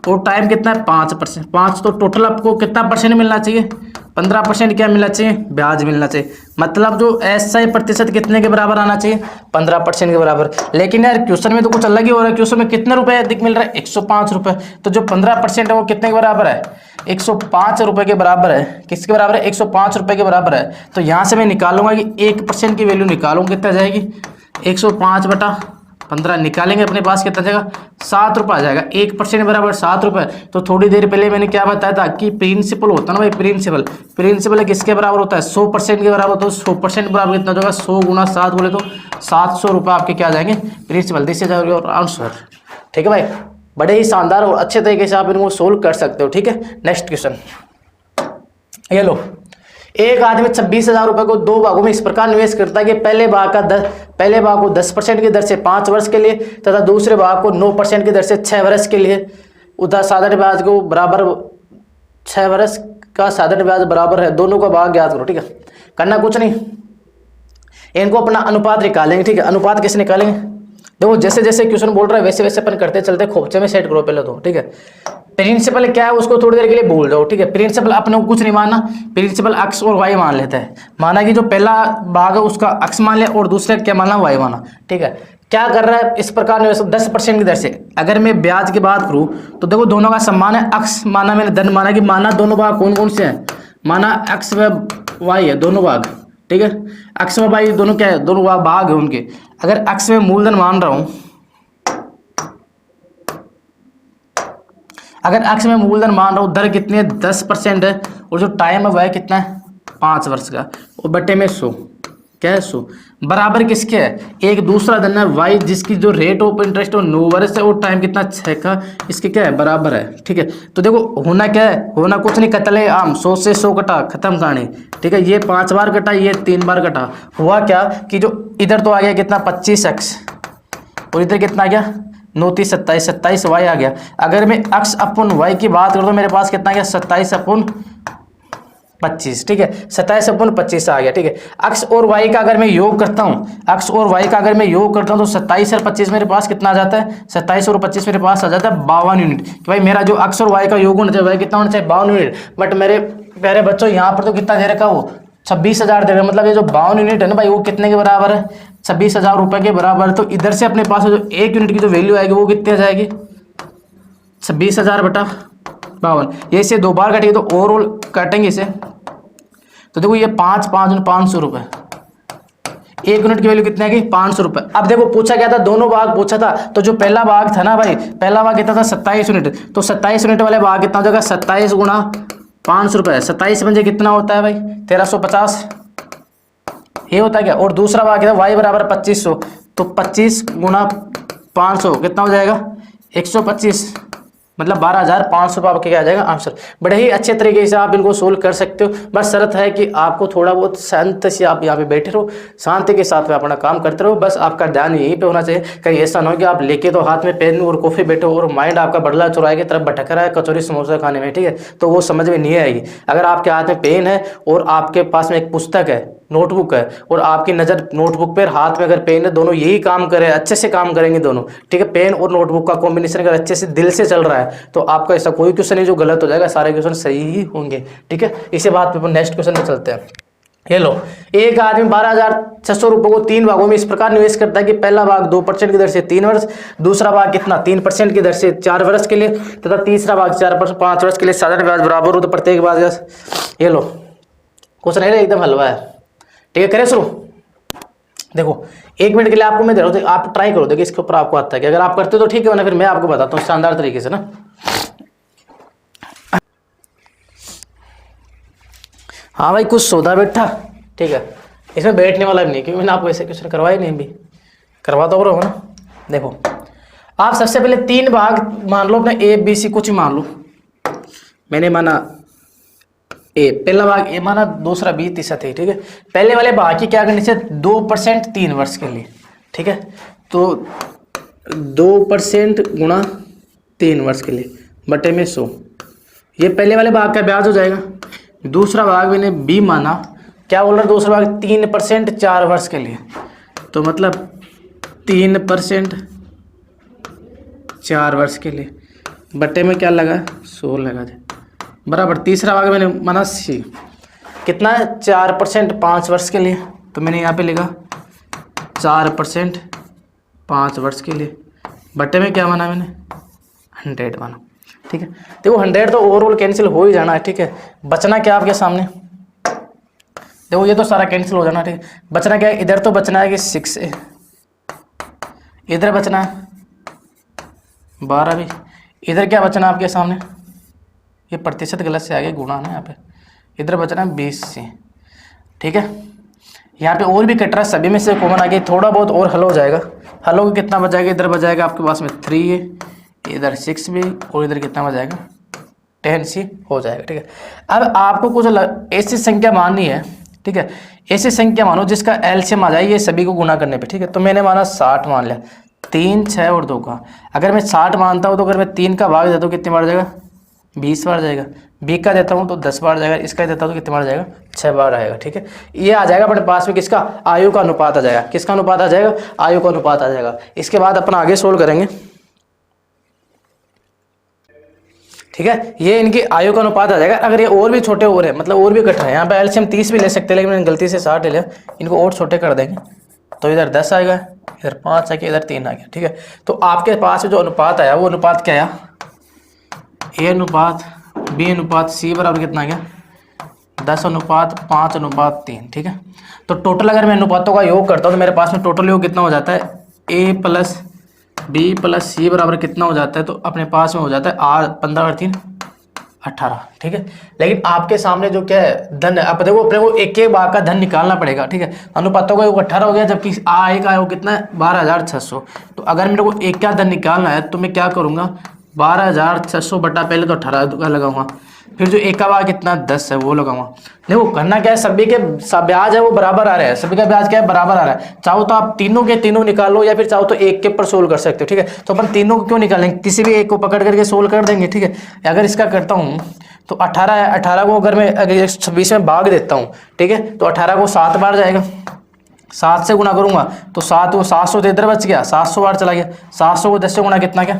और टाइम कितना है, 5%, 5, तो टोटल आपको कितना परसेंट मिलना चाहिए, 15% क्या मिलना चाहिए, ब्याज मिलना चाहिए। मतलब जो SI प्रतिशत कितने के बराबर आना चाहिए, 15% के बराबर। लेकिन यार क्वेश्चन में तो कुछ अलग ही हो रहा है, क्वेश्चन में कितने रुपए अधिक मिल रहा है, 105 रुपए। तो जो 15% है वो कितने के बराबर है, 105 रुपए के बराबर है। किसके बराबर है, 105 रुपए के बराबर है। तो यहाँ से मैं निकालूंगा कि 1% की वैल्यू निकालूंगा, कितना जाएगी, 105/15 निकालेंगे, अपने पास कितना जाएगा, 7 रुपये आ जाएगा। 1% बराबर 7 रुपये। तो थोड़ी देर पहले मैंने क्या बताया था कि प्रिंसिपल होता है ना भाई, प्रिंसिपल किसके बराबर होता है, 100% के बराबर। तो 100% बराबर कितना होगा, 100 गुना 7 बोले तो 700 रुपये आपके क्या जाएंगे, principal. This is your answer. ठीक है भाई, बड़े ही शानदार और अच्छे तरीके से आप इनको सोल्व कर सकते हो। ठीक है, नेक्स्ट क्वेश्चन ये लो। एक आदमी 26,000 रुपए को 2 भागों में इस प्रकार निवेश करता है कि पहले भाग को 10% की दर से 5 वर्ष के लिए तथा दूसरे भाग को 9% की दर से 6 वर्ष के लिए। उधर साधारण ब्याज को बराबर 6 वर्ष का साधारण ब्याज बराबर है, दोनों का भाग ज्ञात करो। ठीक है, करना कुछ नहीं, इनको अपना अनुपात निकालेंगे। ठीक है, अनुपात कैसे निकालेंगे, देखो जैसे जैसे क्वेश्चन बोल रहा है वैसे वैसे अपन करते चलते, खोपचे में सेट करो पहले तो। ठीक है, प्रिंसिपल क्या है उसको थोड़ी देर के लिए भूल जाओ। ठीक है, प्रिंसिपल अपने को कुछ नहीं मानना, प्रिंसिपल x और y मान लेता है। माना कि जो पहला भाग है उसका x मान लिया और दूसरे क्या माना, y माना। ठीक है, क्या कर रहा है इस प्रकार 10% की दर से। अगर मैं ब्याज की बात करूं तो देखो दोनों का सम्मान है, x माना मैंने, धन माना कि माना दोनों भाग कौन कौन से हैं, माना x व y है दोनों भाग। ठीक है, x व y दोनों क्या है, दोनों भाग है उनके। अगर x में मूलधन मान रहा हूं, अगर x में मूलधन मान रहा हूं, दर कितनी है, 10% है, और जो टाइम है वह कितना है, 5 वर्ष का, और बटे में 100, क्या है 100, बराबर किसके है, एक दूसरा धन है y जिसकी जो रेट ऑफ इंटरेस्ट हो 9 वर्ष है और टाइम कितना 6 का, इसके क्या है बराबर है। ठीक है, तो देखो होना क्या है, होना कुछ नहीं, कतले आम 100 से 100 कटा, खत्म कहानी। ठीक है, ये 5 बार कटा, ये 3 बार कटा। हुआ क्या कि जो इधर तो आ गया कितना 25x और इधर कितना आ गया 9 3 27, 27 y आ गया। अगर मैं x अपन y की बात करूँ तो मेरे पास कितना गया 27/25। ठीक है, 27/25 आ गया। ठीक है, x और y का अगर मैं योग करता हूँ, x और y का अगर मैं योग करता हूँ तो 27 और 25 मेरे पास कितना आ जाता है, 27 और 25 मेरे पास आ जाता है 52 यूनिट। कि भाई मेरा जो x और y का योग होना चाहिए वह कितना होना चाहिए, 52 यूनिट। बट मेरे प्यारे बच्चों यहाँ पर तो कितना दे रखा वो 26,000 दे रहे, मतलब ये जो 52 यूनिट है ना भाई वो कितने के बराबर है, 26,000 रुपए के बराबर। तो इधर से अपने पास जो 1 यूनिट की जो वैल्यू आएगी वो कितनी आ जाएगी, 26,000/52। ये इसे 2 बार काटेंगे तो ओवरऑल काटेंगे इसे, तो देखो ये 5/500 रुपए, 1 यूनिट की वैल्यू कितनी आएगी 500 रुपए। अब देखो पूछा क्या था, दोनों भाग पूछा था, तो जो पहला भाग था ना भाई, पहला भाग कितना था 27 यूनिट, तो 27 यूनिट वाले भाग कितना हो जाएगा 27 गुणा 500 रुपए। 27 बजे कितना होता है भाई 1350, ये होता है क्या। और दूसरा भाग है y बराबर 2500, तो 25 गुणा 500 कितना हो जाएगा 125, मतलब 12,500 रुपये आपके क्या आ जाएगा आंसर। बड़े ही अच्छे तरीके से आप इनको सोल्व कर सकते हो। बस शर्त है कि आपको थोड़ा बहुत शांत से आप यहाँ पे बैठे रहो, शांति के साथ में अपना काम करते रहो। बस आपका ध्यान यहीं पे होना चाहिए, कहीं ऐसा ना हो कि आप लेके तो हाथ में पेन और कॉफी बैठो और माइंड आपका बड़ला चौराहे की तरफ भटक रहा है कचौरी समोसा खाने में। ठीक है, तो वो समझ में नहीं आएगी। अगर आपके हाथ में पेन है और आपके पास में एक पुस्तक है, नोटबुक है, और आपकी नज़र नोटबुक पर, हाथ में अगर पेन है, दोनों यही काम करें, अच्छे से काम करेंगे दोनों। ठीक है, पेन और नोटबुक का कॉम्बिनेशन अगर अच्छे से दिल से चल रहा है तो आपका ऐसा कोई क्वेश्चन नहीं जो गलत हो जाएगा, सारे क्वेश्चन सही ही होंगे। ठीक है, इसी बात पे नेक्स्ट क्वेश्चन पे चलते हैं। ये लो, एक आदमी 12,600 रुपये को 3 भागों में इस प्रकार निवेश करता है कि पहला भाग 2% की दर से 3 वर्ष, दूसरा भाग कितना 3% की दर से 4 वर्ष के लिए तथा तीसरा भाग 5 वर्ष के लिए। साधारण ब्याज बराबर हो तो प्रत्येक भाग। ये लो क्वेश्चन है एकदम हलवा है। ठीक है, करें शुरू। देखो 1 मिनट के लिए आपको मैं दे रहा हूँ, आप ट्राई करो, देखिए इसके ऊपर आपको आता है कि अगर आप करते हो तो ठीक है, वरना फिर मैं आपको बताता हूँ शानदार तरीके से ना। हाँ भाई कुछ सौदा बैठा, ठीक है, इसमें बैठने वाला भी नहीं, क्योंकि मैंने आपको ऐसे क्वेश्चन करवाए नहीं, भी करवा तो रहा ना। देखो आप सबसे पहले 3 भाग मान लो अपने ए बी सी, कुछ ही मान लो। मैंने माना ए, पहला भाग ए माना, दूसरा बी, तीसरा थे, ठीक है। पहले वाले भाग की क्या करनी चाहिए, 2% 3 वर्ष के लिए, ठीक है। तो 2% गुणा 3 वर्ष के लिए बटे में 100, ये पहले वाले भाग का ब्याज हो जाएगा। दूसरा भाग मैंने बी माना, क्या बोल रहा है, दूसरा भाग 3% 4 वर्ष के लिए, तो मतलब 3% 4 वर्ष के लिए बटे में क्या लगा, 100 लगा दे, बराबर। तीसरा भाग मैंने माना सी, कितना है, 4% 5 वर्ष के लिए, तो मैंने यहाँ पे लिखा 4% 5 वर्ष के लिए बटे में क्या माना मैंने, 100 माना, ठीक है। देखो 100 तो ओवरऑल कैंसिल हो ही जाना है, ठीक है। बचना क्या आपके सामने, देखो ये तो सारा कैंसिल हो जाना, ठीक है। बचना क्या है, इधर तो बचना है कि 6 है, इधर बचना है 12 भी, इधर क्या बचना है आपके सामने, ये प्रतिशत गलत से आ गया, गुणा ना यहाँ पे, इधर बचना है 20 से, ठीक है। यहाँ पे और भी कट रहा है, सभी में से कॉमन आ गया, थोड़ा बहुत और हल हो जाएगा। हल होगा कितना बच जाएगा, इधर बच जाएगा आपके पास में 3 है, इधर 6 भी, और इधर कितना बच जाएगा 10 सी हो जाएगा, ठीक है। अब आपको कुछ ऐसी संख्या माननी है, ठीक है। ऐसी संख्या मानो जिसका एलसीएम आ जाए ये सभी को गुना करने पे, ठीक है। तो मैंने माना 60 मान लिया, 3 6 और 2 का, अगर मैं 60 मानता हूँ तो अगर मैं 3 का भाग देता हूँ कितनी बार जाएगा, 20 बार जाएगा। बी का देता हूँ तो 10 बार जाएगा, इसका देता हूँ तो कितनी बार जाएगा, 6 बार आएगा, ठीक है। ये आ जाएगा अपने पास में किसका, आयु का अनुपात आ जाएगा, किसका अनुपात आ जाएगा, आयु का अनुपात आ जाएगा। इसके बाद अपन आगे सोल्व करेंगे, ठीक है। ये इनकी आयु का अनुपात आ जाएगा। अगर ये और भी छोटे और है, मतलब और भी कट है, यहाँ पे एलसीएम 30 भी ले सकते हैं, लेकिन मैंने गलती से 60 ले लिया, इनको और छोटे कर देंगे, तो इधर 10 आएगा, इधर 5 आ गया, इधर 3 आ गया, ठीक है। तो आपके पास जो अनुपात आया वो अनुपात क्या आया, ए अनुपात बी अनुपात सी बराबर कितना आ गया, 10 अनुपात 5 अनुपात 3, ठीक है। तो टोटल अगर मैं अनुपातों का योग करता हूँ तो मेरे पास में टोटल योग कितना हो जाता है, ए प्लस बी प्लस सी बराबर कितना हो जाता है, तो अपने पास में हो जाता है 15 और 3 18, ठीक है। लेकिन आपके सामने जो क्या है धन है, आप देखो अपने को एक एक भाग का धन निकालना पड़ेगा, ठीक है। अनुपातों का योग 18 हो गया, जबकि आय का योग कितना है 12,600। तो अगर मेरे को एक का धन निकालना है तो मैं क्या करूँगा, 12,600 बटा पहले तो 18 का लगाऊंगा, फिर जो एक का भाग कितना 10 है वो लगाऊंगा। देखो करना क्या है, सभी के ब्याज है वो बराबर आ रहा है, सभी का ब्याज क्या है बराबर आ रहा है। चाहो तो आप तीनों के तीनों निकालो, या फिर चाहो तो एक के ऊपर सोल्व कर सकते हो, ठीक है। तो अपन तीनों को क्यों निकालेंगे, किसी भी एक को पकड़ करके सोल्व कर देंगे, ठीक है। अगर इसका करता हूँ तो 18 है, 18 को अगर मैं 26 में भाग देता हूँ, ठीक है, तो 18 को 7 बार जाएगा, 7 से गुना करूंगा तो 7 वो 700 तो इधर बच गया, 700 बार चला गया, 700 को 10 से गुना कितना गया,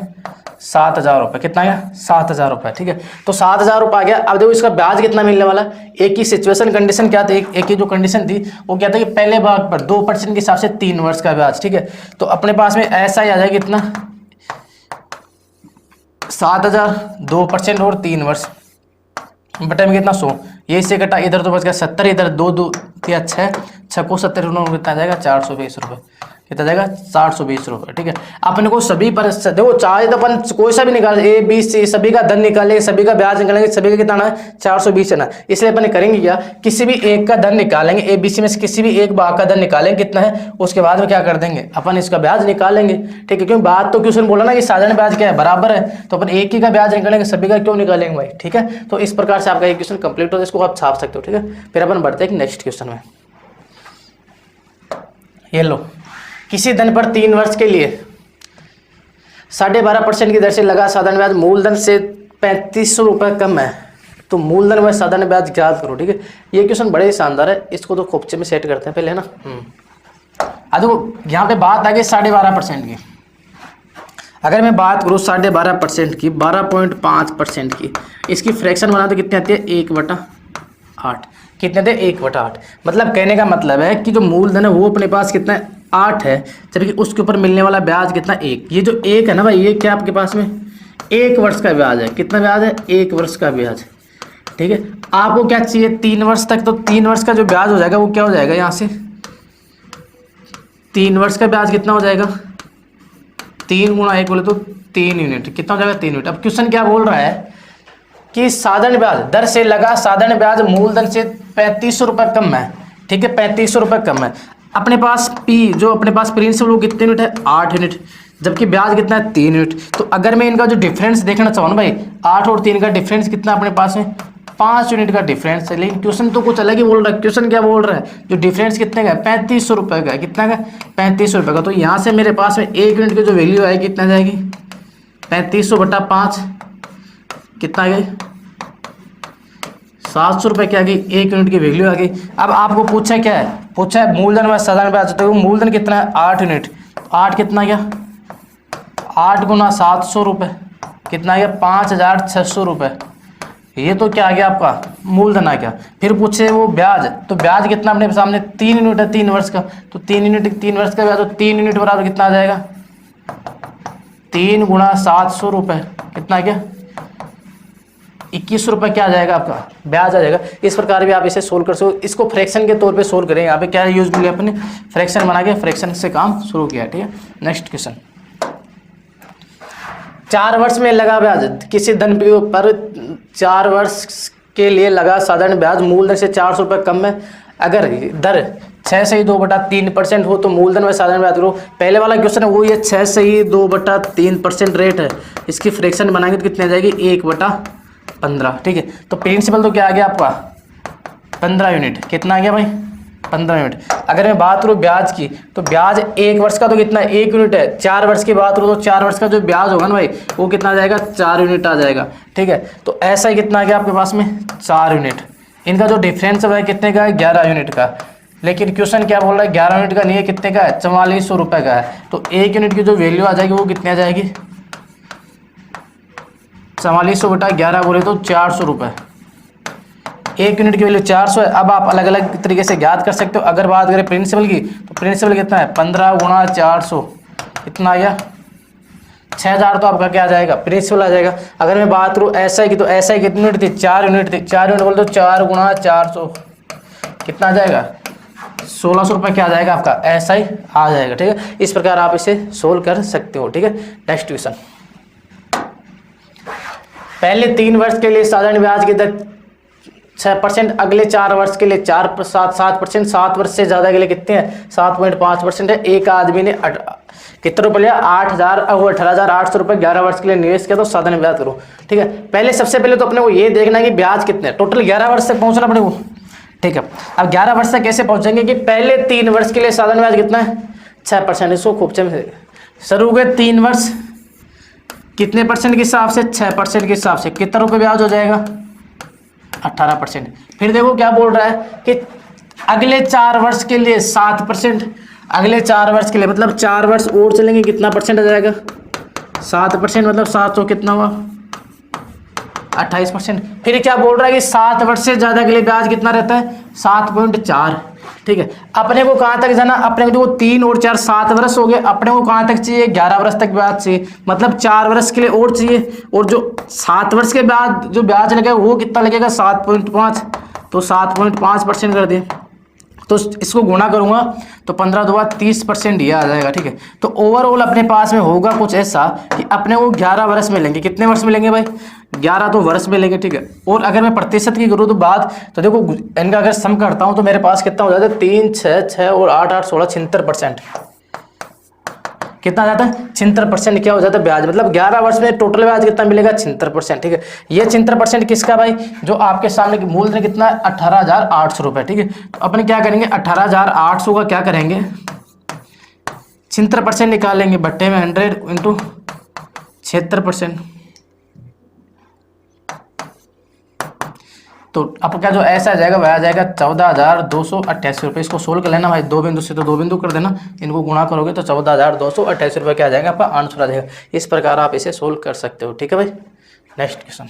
7,000 रुपये, कितना गया 7,000 रुपये, ठीक है। तो 7,000 रुपये आ गया। अब देखो इसका ब्याज कितना मिलने वाला, एक ही सिचुएशन कंडीशन क्या थी, एक ही जो कंडीशन थी वो क्या था कि पहले भाग पर 2% के हिसाब से 3 वर्ष का ब्याज, ठीक है। तो अपने पास में ऐसा ही आ जाएगा कितना, 7,000 2% और 3 वर्ष बटे में कितना 100, ये इससे कटा, इधर तो बच गया 70, इधर 2 2 या 6 को 70 कितना जाएगा 420 रुपये, कितना जाएगा 420 रुपये, ठीक है। अपने को सभी पर देखो चाहे तो अपन कोई सा भी निकाल, ए बी सी सभी का धन निकालेंगे, सभी का ब्याज निकालेंगे, सभी का कितना आना है 420 आना। इसलिए अपन करेंगे क्या, किसी भी एक का धन निकालेंगे, ए बी सी में से किसी भी एक भाग का धन निकालेंगे कितना है, उसके बाद में क्या कर देंगे अपन इसका ब्याज निकालेंगे, ठीक है। क्योंकि बात तो क्वेश्चन बोला ना कि साधारण ब्याज क्या है बराबर है, तो अपन एक ही का ब्याज निकालेंगे, सभी का क्यों निकालेंगे भाई, ठीक है। तो इस प्रकार से आपका एक क्वेश्चन कंप्लीट हो, इसको आप छाप सकते हो, ठीक है। फिर अपन बढ़ते हैं नेक्स्ट क्वेश्चन में। ये लो, किसी धन पर 3 वर्ष के लिए 12.5% की दर से लगा साधारण ब्याज मूलधन से 3500 रुपये कम है, तो मूलधन व साधारण ब्याज ज्ञात करो, ठीक है। ये क्वेश्चन बड़े ही शानदार है, इसको तो खोपचे में सेट करते हैं पहले, है ना। देखो यहाँ पे बात आ गई 12.5% की। अगर मैं बात करूँ 12.5% की, 12.5% की, इसकी फ्रैक्शन बना तो कितनी आती है 1/8, कितने थे 1/8। मतलब कहने का मतलब है कि जो मूलधन है वो अपने पास कितना है 8 है, जबकि उसके ऊपर मिलने वाला ब्याज कितना 1। ये जो 1 है ना भाई, ये क्या आपके पास में 1 वर्ष का ब्याज है, कितना ब्याज है 1 वर्ष का ब्याज, ठीक है। आपको क्या चाहिए 3 वर्ष तक, तो 3 वर्ष का जो ब्याज हो जाएगा वो क्या हो जाएगा, यहाँ से 3 वर्ष का ब्याज कितना हो जाएगा, 3 गुणा 1 बोले तो 3 यूनिट, कितना हो जाएगा 3 यूनिट। अब क्वेश्चन क्या बोल रहा है कि साधारण ब्याज दर से लगा साधारण ब्याज मूलधन से 3500 रुपये कम है, ठीक है, 3500 रुपये कम है। अपने पास पी जो अपने पास प्रिंसिपल वो कितने यूनिट है, 8 यूनिट, जबकि ब्याज कितना है 3 यूनिट। तो अगर मैं इनका जो डिफरेंस देखना चाहूँ ना भाई, 8 और 3 का डिफरेंस कितना अपने पास में, 5 यूनिट का डिफरेंस है। लेकिन क्वेश्चन तो कुछ अलग ही बोल रहा है। क्वेश्चन क्या बोल रहा है, जो डिफरेंस कितने का है, 3500 रुपये का है। कितना का, 3500 रुपये का। तो यहाँ से मेरे पास में 1 यूनिट की जो वैल्यू आएगी कितना जाएगी, 3500 बटा 5 कितना आ गई, 700 रुपये क्या आ गई, 1 यूनिट की वैल्यू आ गई। अब आपको पूछा क्या है, पूछा है मूलधन व साधारण ब्याज। तो मूलधन कितना है, 8 यूनिट, 8 कितना गया, 8 गुना 700 रुपये कितना गया, 5600 रुपये। ये तो क्या आ गया आपका, मूलधन आ गया। फिर पूछे वो ब्याज, तो ब्याज कितना अपने सामने 3 यूनिट है 3 वर्ष का। तो 3 यूनिट 3 वर्ष का ब्याज, तो 3 यूनिट बराबर कितना आ जाएगा, 3 गुना 700 रुपये कितना आ गया, 21 रुपये क्या आ जाएगा आपका ब्याज आ जाएगा। इस प्रकार भी आप इसे सोल्व कर सकते हो। इसको फ्रैक्शन के तौर पे सोल्व करें। यहाँ पे क्या यूज मिले, अपने फ्रैक्शन बना के फ्रैक्शन से काम शुरू किया, ठीक है। नेक्स्ट क्वेश्चन, 4 वर्ष में लगा ब्याज किसी धन पर 4 वर्ष के लिए लगा साधारण ब्याज मूलधन से 400 रुपये कम है। अगर दर 6 से 2/3% हो तो मूलधन व साधारण ब्याज करो। पहले वाला क्वेश्चन है वो ये 6 से 2/3% रेट है, इसकी फ्रैक्शन बनाएंगे तो कितनी आ जाएगी, 1/15, ठीक है। तो प्रिंसिपल तो क्या आ गया आपका 15 यूनिट, कितना आ गया भाई 15 यूनिट। अगर मैं बात करूँ ब्याज की, तो ब्याज 1 वर्ष का तो कितना 1 यूनिट है। 4 वर्ष की बात करूँ तो 4 वर्ष का जो ब्याज होगा ना भाई, वो कितना आ जाएगा, 4 यूनिट आ जाएगा, ठीक है। तो ऐसा ही कितना आ गया आपके पास में 4 यूनिट। इनका जो डिफरेंस है कितने का है, 11 यूनिट का। लेकिन क्वेश्चन क्या बोल रहा है, 11 यूनिट का नहीं है, कितने का है, 4400 रुपये का है। तो 1 यूनिट की जो वैल्यू आ जाएगी वो कितनी आ जाएगी, 4400 बटा 11 बोले तो 400 रुपये। 1 यूनिट की वैल्यू 400 है। अब आप अलग अलग तरीके से ज्ञात कर सकते हो। अगर बात करें प्रिंसिपल की, तो प्रिंसिपल कितना है, 15 गुणा 400 कितना आ गया, 6000 तो आपका क्या आ जाएगा, प्रिंसिपल आ जाएगा। अगर मैं बात करूँ ऐसा ही की, तो ऐसा ही कितनी यूनिट थी, 4 यूनिट थी। 4 यूनिट बोल तो 4 गुणा 400 कितना आ जाएगा, 1600 रुपये क्या आ जाएगा आपका, ऐसा ही आ जाएगा, ठीक है। इस प्रकार आप इसे सोल्व कर सकते हो, ठीक है। नेक्स्ट क्वेश्चन, पहले 3 वर्ष के लिए साधारण ब्याज की दर 6%, अगले 4 वर्ष के लिए 7%, 7 वर्ष से ज़्यादा के लिए कितने हैं, 7.5% है। एक आदमी ने कितने रुपये लिया, 18,800 रुपये 11 वर्ष के लिए निवेश किया, तो साधारण ब्याज करो, ठीक है। पहले सबसे पहले तो अपने को ये देखना है कि ब्याज कितने, टोटल 11 वर्ष तक पहुँचना अपने को, ठीक है। अब 11 वर्ष तक कैसे पहुँचेंगे कि पहले 3 वर्ष के लिए साधारण ब्याज कितना है, 6%। इसको खूब शुरू हुए 3 वर्ष कितने परसेंट के हिसाब से, 6% के हिसाब से कितना रुपये ब्याज हो जाएगा, 18%। फिर देखो क्या बोल रहा है कि अगले 4 वर्ष के लिए 7%, अगले 4 वर्ष के लिए मतलब 4 वर्ष और चलेंगे कितना परसेंट आ जाएगा, 7%, मतलब 700 कितना हुआ, 28%। फिर क्या बोल रहा है कि 7 वर्ष से ज़्यादा के लिए ब्याज कितना रहता है, 7.4, ठीक है। अपने को कहाँ तक जाना, अपने को जो 3 और 4 7 वर्ष हो गए, अपने को कहाँ तक चाहिए, 11 वर्ष तक ब्याज चाहिए, मतलब 4 वर्ष के लिए और चाहिए। और जो 7 वर्ष के बाद जो ब्याज लगेगा वो कितना लगेगा, 7.5, तो 7.5% कर दिए। तो इसको गुणा करूंगा तो 15 2 30% ये आ जाएगा, ठीक है। तो ओवरऑल अपने पास में होगा कुछ ऐसा कि अपने को 11 वर्ष मिलेंगे। कितने वर्ष मिलेंगे भाई, 11 तो वर्ष मिलेंगे, ठीक है। और अगर मैं प्रतिशत की करूँ तो बात, तो देखो इनका अगर सम करता हूँ तो मेरे पास कितना हो जाता है, 3 6 6 और 8 8 16 76%। कितना आ जाता है, 76% क्या हो जाता है ब्याज। मतलब 11 वर्ष में टोटल ब्याज कितना मिलेगा, 76%, ठीक है। ये 76% किसका भाई, जो आपके सामने मूलधन कितना है, 18,800 रुपये, ठीक है। तो अपन क्या करेंगे, 18,800 का क्या करेंगे, 76% निकालेंगे, बट्टे में 100 इंटू 76%। तो आपका जो ऐसा आ जाएगा वह आ जाएगा 14,288 रुपये। इसको सोल्व कर लेना भाई, 2 बिंदु से तो 2 बिंदु कर देना, इनको गुणा करोगे तो 14,288 रुपये क्या आ जाएगा, आपका आंसर आ जाएगा। इस प्रकार आप इसे सोल्व कर सकते हो, ठीक है भाई। नेक्स्ट क्वेश्चन,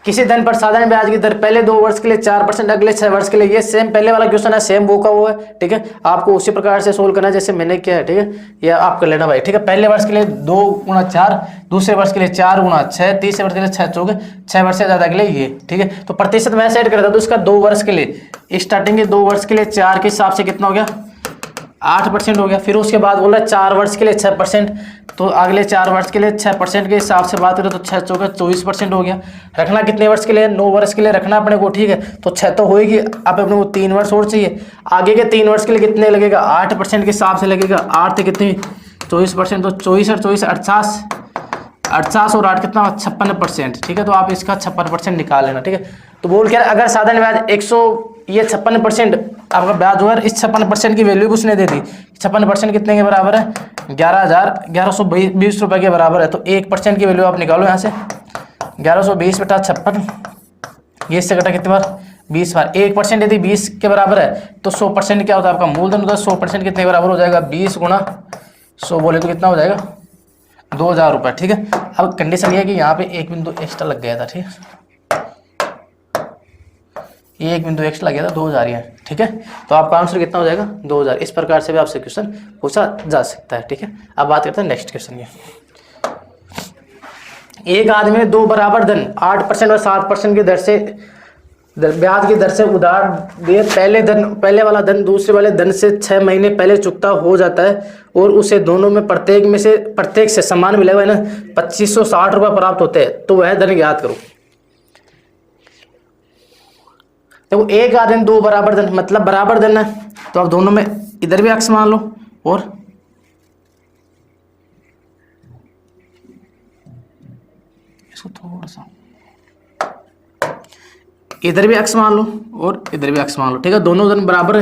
किसी धन पर साधारण ब्याज की दर पहले 2 वर्ष के लिए 4%, अगले 6 वर्ष के लिए, ये सेम पहले वाला क्वेश्चन है, सेम वो का वो है, ठीक है। आपको उसी प्रकार से सोल्व करना है जैसे मैंने किया है, ठीक है। या आप कर लेना भाई, ठीक है। पहले वर्ष के लिए 2 गुणा 4, दूसरे वर्ष के लिए 4 गुणा 6, तीसरे वर्ष के लिए 6 चौके 6 वर्ष से ज़्यादा के लिए ये, ठीक है। तो प्रतिशत मैं सेट करता तो इसका 2 वर्ष के लिए, स्टार्टिंग के 2 वर्ष के लिए 4 के हिसाब से कितना हो गया, 8% हो गया। फिर उसके बाद बोल रहा है 4 वर्ष के लिए 6%, तो अगले 4 वर्ष के लिए 6% के हिसाब से बात करें तो 6 चौके 24% हो गया। रखना कितने वर्ष के लिए? 9 वर्ष के लिए रखना अपने को, ठीक है। तो 6 तो होएगी, अब अपने को 3 वर्ष और चाहिए। आगे के 3 वर्ष के लिए कितने लगेगा? 8% के हिसाब से लगेगा। 8 थे कितनी? 24%, तो 24 और 24 88, 88 और 8 कितना? 56%, ठीक है। तो आप इसका 56% निकाल लेना, ठीक है। तो बोल क्या, अगर साधारण ब्याज 100, ये 56% आपका ब्याज हुआ, इस 56% की वैल्यू उसने दे दी। 56% कितने के बराबर है? 11,1120 रुपये के बराबर है। तो 1% की वैल्यू आप निकालो यहाँ से, 1120 बटा 56, ये इससे कटा कितने बार? 20 बार। 1% यदि 20 के बराबर है तो 100% क्या होता है? आपका मूलधन होता है। 100% कितने के बराबर हो जाएगा? 20 गुणा 100 बोले तो कितना हो जाएगा? 2,000 रुपये, ठीक है। अब कंडीशन ये है कि यहाँ पे एक बिंदु एक्स्ट्रा लग गया था, ठीक है, ये एक बिंदु एक्स्ट्रा लग गया था, 2,000 यहाँ, ठीक है। तो आपका आंसर कितना हो जाएगा? 2,000। इस प्रकार से भी आपसे क्वेश्चन पूछा जा सकता है, ठीक है। अब बात करते हैं नेक्स्ट क्वेश्चन की। एक आदमी ने 2 बराबर धन 8% और 7% की दर से ब्याज की दर से उधार दिए। पहले वाला धन दूसरे वाले धन से 6 महीने पहले चुकता हो जाता है और उसे दोनों में प्रत्येक से समान मिलेगा ना 2560 रुपये प्राप्त होते हैं, तो वह धन ज्ञात करो। देखो एक आदमी 2 बराबर धन, मतलब बराबर धन है, तो आप दोनों में इधर भी अक्ष मान लो और इसको थोड़ा सा इधर भी अक्ष मान लो और इधर भी अक्ष मान लो, ठीक है। दोनों धन बराबर है,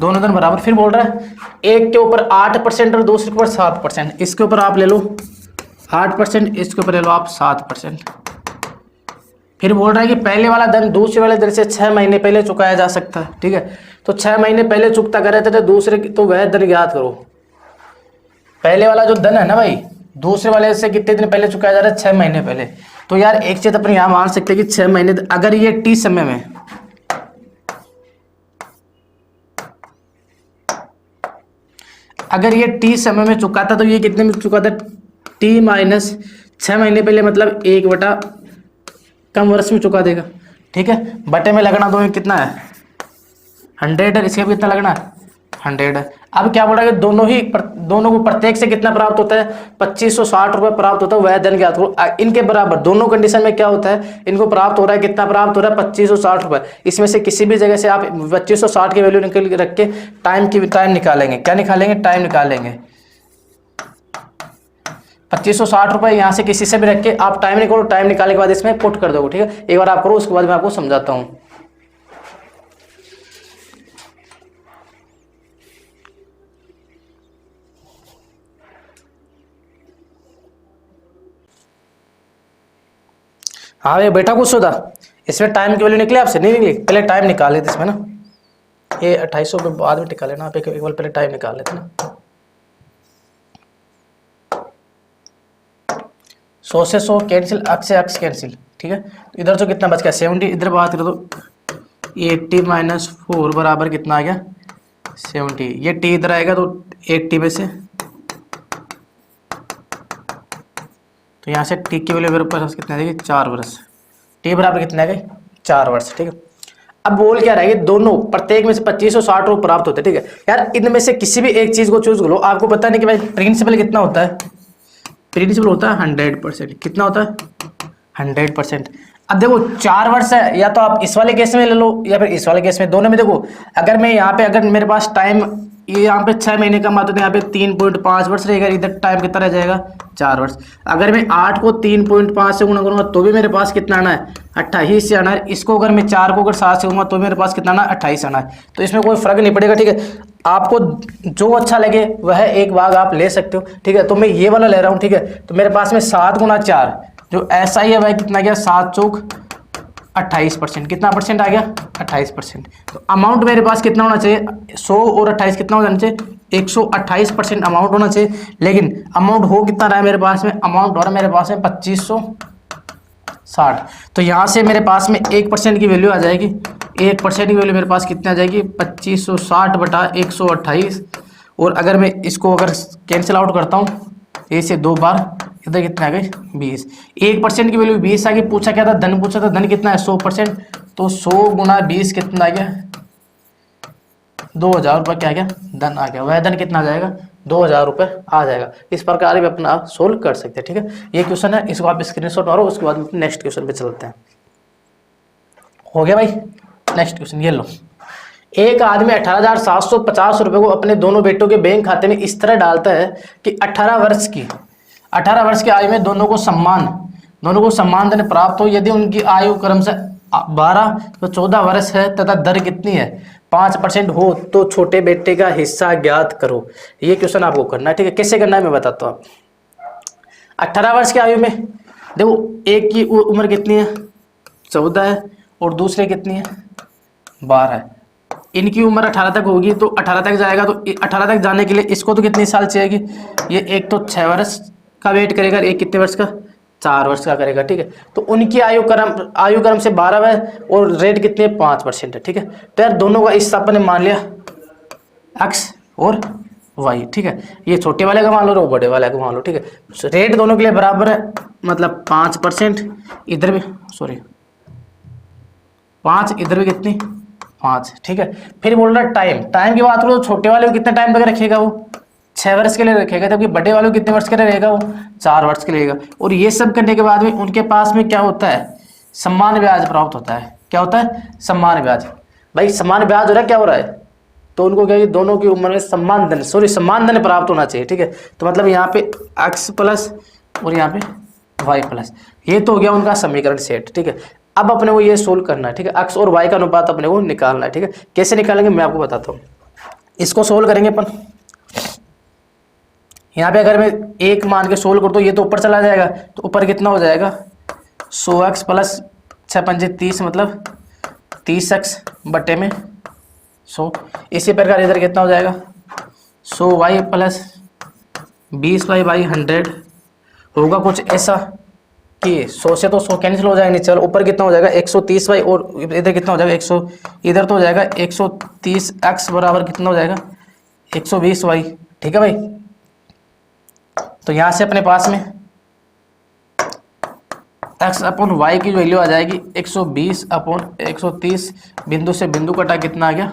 दोनों धन बराबर। फिर बोल रहा है एक के ऊपर 8% और दूसरे के ऊपर 7%। इसके ऊपर आप ले लो 8%, इसके ऊपर ले लो आप 7%। फिर बोल रहा है कि पहले वाला धन दूसरे वाले धन से 6 महीने पहले चुकाया जा सकता है, ठीक है। तो 6 महीने पहले चुकता कर रहे थे तो दूसरे, तो वह धन ज्ञात करो। पहले वाला जो धन है ना भाई, दूसरे वाले से कितने दिन पहले चुकाया जा रहा है? 6 महीने पहले। तो यार एक चीज अपन यहां मान सकते हैं कि 6 महीने, अगर ये टी समय में, अगर ये टी समय में चुकाता तो ये कितने में चुकाता? टी माइनस 6 महीने पहले, मतलब 1 बटा कम वर्ष में चुका देगा, ठीक है। बटे में लगना दो, कितना है? 100 है। इसके भी कितना लगना है? 100 है। अब क्या बोल रहा है कि दोनों को प्रत्येक से कितना प्राप्त होता है? 2560 रुपये प्राप्त होता है, वह धन ज्ञात करो। इनके बराबर दोनों कंडीशन में क्या होता है? इनको प्राप्त हो रहा है, कितना प्राप्त हो रहा है? 2560 रुपये। इसमें से किसी भी जगह से आप 2560 की वैल्यू निकल रख के टाइम निकालेंगे। क्या निकालेंगे? टाइम निकालेंगे। 2560 रुपये यहाँ से किसी से भी रख के आप टाइम निकालो, टाइम निकालने के बाद इसमें पुट कर दोगे, ठीक है। एक बार आप करो, उसके बाद मैं आपको समझाता हूँ। हाँ भैया बेटा कुछ होता इसमें टाइम की वैल्यू निकले आपसे? नहीं निकली। पहले टाइम निकाल लेते इसमें ना, ये 2800 के बाद में निकाले ना आप, एक बार पहले टाइम निकाल लेते ना। 100 से 100 कैंसिल, अक्ष से अक्ष कैंसिल, ठीक है। तो इधर तो कितना बच गया? 70। इधर बात करो तो 80 माइनस 4 बराबर कितना आ गया? 70। ये टी इधर आएगा तो 80 में से, तो यहाँ से टी की वैल्यू मेरे पास कितना देगी? 4 वर्ष। टी बराबर कितना है? 4 वर्ष, ठीक है। अब बोल क्या रहा है? दोनों प्रत्येक में से 2560 रुपये प्राप्त होते हैं, ठीक है। यार इनमें से किसी भी एक चीज को चूज करो। आपको पता नहीं कि भाई प्रिंसिपल कितना होता है? प्रिंसिपल होता है 100%। कितना होता है? 100%। अब देखो 4 वर्ष है, या तो आप इस वाले केस में ले लो या फिर इस वाले केस में, दोनों में देखो। अगर मैं यहाँ पे, अगर मेरे पास टाइम ये यहाँ पे 6 महीने का मात्र, तो यहाँ पे 3.5 वर्ष रहेगा। इधर टाइम कितना रह जाएगा? 4 वर्ष। अगर मैं 8 को 3.5 से गुणा करूंगा तो भी मेरे पास कितना आना है? 28 से आना है। इसको अगर मैं 4 को अगर 7 से गुणा तो मेरे पास कितना आना है? 28 आना है। तो इसमें कोई फर्क नहीं पड़ेगा, ठीक है। आपको जो अच्छा लगे वह एक भाग आप ले सकते हो, ठीक है। तो मैं ये वाला ले रहा हूँ, ठीक है। तो मेरे पास में 7 गुणा 4 जो ऐसा ही है वह कितना गया? 7 चौक 28%। कितना परसेंट आ गया? 28%। तो अमाउंट मेरे पास कितना होना चाहिए? 100 और 28 कितना हो जाना चाहिए? 128% अमाउंट होना चाहिए। लेकिन अमाउंट हो कितना रहा है मेरे पास में? अमाउंट हो रहा है मेरे पास में 2560। तो यहाँ से मेरे पास में 1% की वैल्यू आ जाएगी। 1% की वैल्यू मेरे पास कितनी आ जाएगी? 2560 बटा 128। और अगर मैं इसको अगर कैंसिल आउट करता हूँ, ए से 2 बार, इधर कितना आ गई? 20। 1% की वैल्यू 20 आ गई। पूछा क्या था? धन पूछा था। धन कितना है? 100%। तो 100 गुणा 20 कितना आ गया? 2000 रुपये क्या गया, धन आ गया। वह धन कितना आ जाएगा, 2000 रुपये आ जाएगा। इस प्रकार भी अपना आप सोल्व कर सकते हैं। ठीक है, ये क्वेश्चन है, इसको आप स्क्रीनशॉट मारो, उसके बाद नेक्स्ट क्वेश्चन पे चलते हैं। हो गया भाई, नेक्स्ट क्वेश्चन ये लो। एक आदमी 18,750 रुपये को अपने दोनों बेटों के बैंक खाते में इस तरह डालता है कि 18 वर्ष की आयु में दोनों को सम्मान धन प्राप्त हो। यदि उनकी आयु क्रम से 12 तो 14 वर्ष है तथा दर कितनी है, 5% हो, तो छोटे बेटे का हिस्सा ज्ञात करो। ये क्वेश्चन आपको करना है। ठीक है, कैसे करना है मैं बताता हूँ। 18 वर्ष की आयु में देखो, एक की उम्र कितनी है, 14 है, और दूसरे कितनी है, 12 है। इनकी उम्र 18 तक होगी तो 18 तक जाएगा, तो 18 तक जाने के लिए इसको तो कितने साल चाहिए, ये एक तो 6 वर्ष का वेट करेगा, एक कितने वर्ष का, 4 वर्ष का करेगा। ठीक है, तो उनकी आयु क्रम से 12 है और रेट कितने, 5% है। ठीक है, तो यार दोनों का हिस्सा अपन ने मान लिया x और y। ठीक है, ये छोटे वाले का मान लो और वो बड़े वाले का मान लो। ठीक है, रेट दोनों के लिए बराबर है, मतलब 5%, इधर भी 5, इधर भी कितनी, 5। ठीक है, फिर बोल रहा टाइम की बात करो तो छोटे वाले को कितने टाइम तक रखेगा, वो 6 वर्ष के लिए रखेगा, जबकि बड़े वाले को कितने वर्ष के लिए रहेगा, वो 4 वर्ष के लिए रहेगा। और ये सब करने के बाद में उनके पास में क्या होता है, सम्मान ब्याज प्राप्त होता है। क्या होता है, सम्मान ब्याज। भाई सम्मान ब्याज हो रहा है, क्या हो रहा है, तो उनको क्या, दोनों की उम्र में सम्मान धन प्राप्त होना चाहिए। ठीक है, तो मतलब यहाँ पे x प्लस और यहाँ पे y प्लस, ये तो हो गया उनका समीकरण सेट। ठीक है, अब अपने को ये सोल्व करना है। ठीक है, x और y का अनुपात अपने को निकालना है। ठीक है, कैसे निकालेंगे मैं आपको बताता हूँ। इसको सोल्व करेंगे अपन, यहाँ पे अगर मैं 1 मान के सोल्व कर तो ये तो ऊपर चला जाएगा, तो ऊपर कितना हो जाएगा, 100x प्लस 6 पंजे 30, मतलब 30x बटे में 100। इसी प्रकार इधर कितना हो जाएगा, 100y प्लस 20y बाई 100। होगा कुछ ऐसा कि 100 से तो 100 कैंसिल हो जाएगा नीचे, ऊपर कितना हो जाएगा 130y, और इधर कितना हो जाएगा 100, इधर तो हो जाएगा 130x बराबर कितना हो जाएगा 120y। ठीक है भाई, तो यहाँ से अपने पास में x अपॉन वाई की जो वैल्यू आ जाएगी 120 अपॉन 130, बिंदु से बिंदु कटा कितना आ गया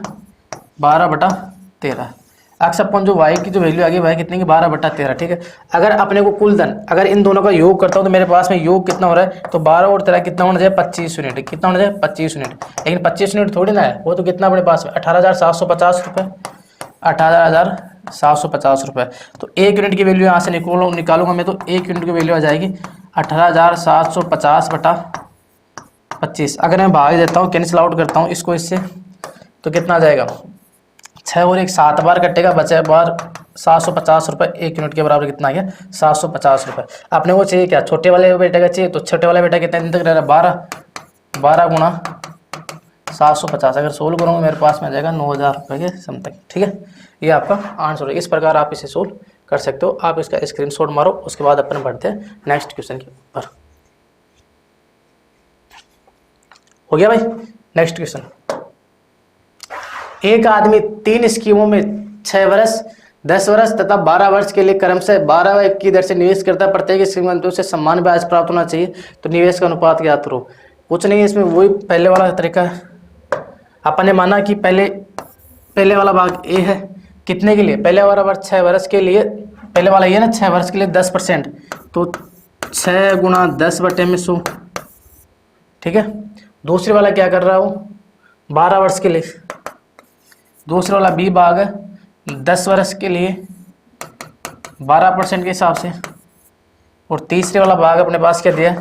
12/13। x अपॉन जो y की जो वैल्यू आ गई y कितने की 12/13। ठीक है, अगर अपने को कुल धन, अगर इन दोनों का योग करता हूँ तो मेरे पास में योग कितना हो रहा है, तो 12 और 13 कितना होना चाहिए, 25 यूनिट। कितना होना चाहिए, 25 यूनिट। लेकिन 25 यूनिट थोड़ी ना है, वो तो कितना अपने पास में 18,750 रुपये, 18,750 रुपये। तो 1 यूनिट की वैल्यू यहाँ से निकालूंगा मैं, तो 1 यूनिट की वैल्यू आ जाएगी 18,750/25। अगर मैं भाग देता हूँ, कैंसिल आउट करता हूँ इसको इससे, तो कितना आ जाएगा, 6 और 1 7 बार कटेगा, बचे बार 750 रुपये। 1 यूनिट के बराबर कितना आ गया, 750 रुपये। अपने को चाहिए क्या, छोटे वाले बेटे का चाहिए, तो छोटे वाला बेटा कितने दिन तक रह रहा है, 12 गुणा 750। अगर सोल्व करूँगा मेरे पास में आ जाएगा 9,000 रुपये के समथिंग। ठीक है, ये आपका आंसर है। इस प्रकार आप इसे सोल्व कर सकते हो। आप इसका स्क्रीनशॉट मारो, उसके बाद अपन बढ़ते हैं नेक्स्ट क्वेश्चन के ऊपर। हो गया भाई, नेक्स्ट क्वेश्चन। एक आदमी 3 स्कीमों में 6 वर्ष, 10 वर्ष तथा 12 वर्ष के लिए क्रम से 12 की दर से निवेश करता है। प्रत्येक स्कीम में उसे समान ब्याज प्राप्त होना चाहिए, तो निवेश का अनुपात ज्ञात करो। कुछ नहीं है इसमें, वही पहले वाला तरीका है। अपन ने माना कि पहले वाला भाग ए है, कितने के लिए, पहले वाला वर्ष 6 वर्ष के लिए, पहले वाला ये ना 6 वर्ष के लिए 10%, तो 6 गुणा 10/100। ठीक है, दूसरे वाला क्या कर रहा हूँ, 12 वर्ष के लिए, दूसरा वाला बी भाग है 10 वर्ष के लिए 12% के हिसाब से, और तीसरे वाला भाग अपने पास क्या दिया,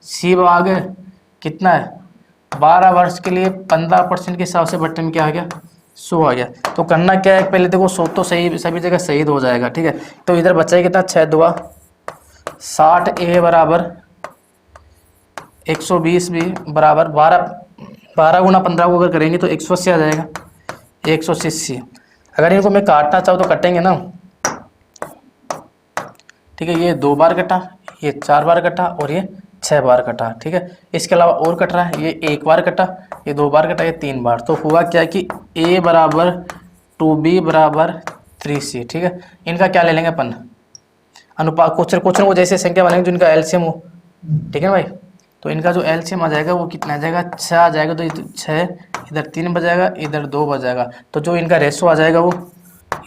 सी भाग है कितना है 12 वर्ष के लिए 15% के हिसाब से, बटन क्या आ गया 100 आ गया। तो करना क्या है, पहले देखो 100 तो सही, सभी जगह सही हो जाएगा। ठीक है, तो इधर बचा कितना, 6 दुआ 60, ए बराबर 120 बी बराबर 12 गुणा 15 को अगर करेंगे तो 180 आ जाएगा, 180। अगर इनको मैं काटना चाहूँ तो कटेंगे ना। ठीक है, ये 2 बार कटा, ये 4 बार कटा, और ये 6 बार कटा। ठीक है, इसके अलावा और कट रहा है, ये 1 बार कटा, ये 2 बार कटा, ये 3 बार। तो हुआ क्या कि a बराबर 2b बराबर 3c। ठीक है, इनका क्या ले लेंगे अपन, अनुपात। क्वेश्चन को जैसे संख्या बनेंगे जिनका एलसीएम हो। ठीक है भाई, तो इनका जो एलसीएम आ जाएगा वो कितना आ जाएगा, 6 आ जाएगा। तो 6 इधर 3 बजाएगा, इधर 2 बजाएगा, तो जो इनका रेशो आ जाएगा वो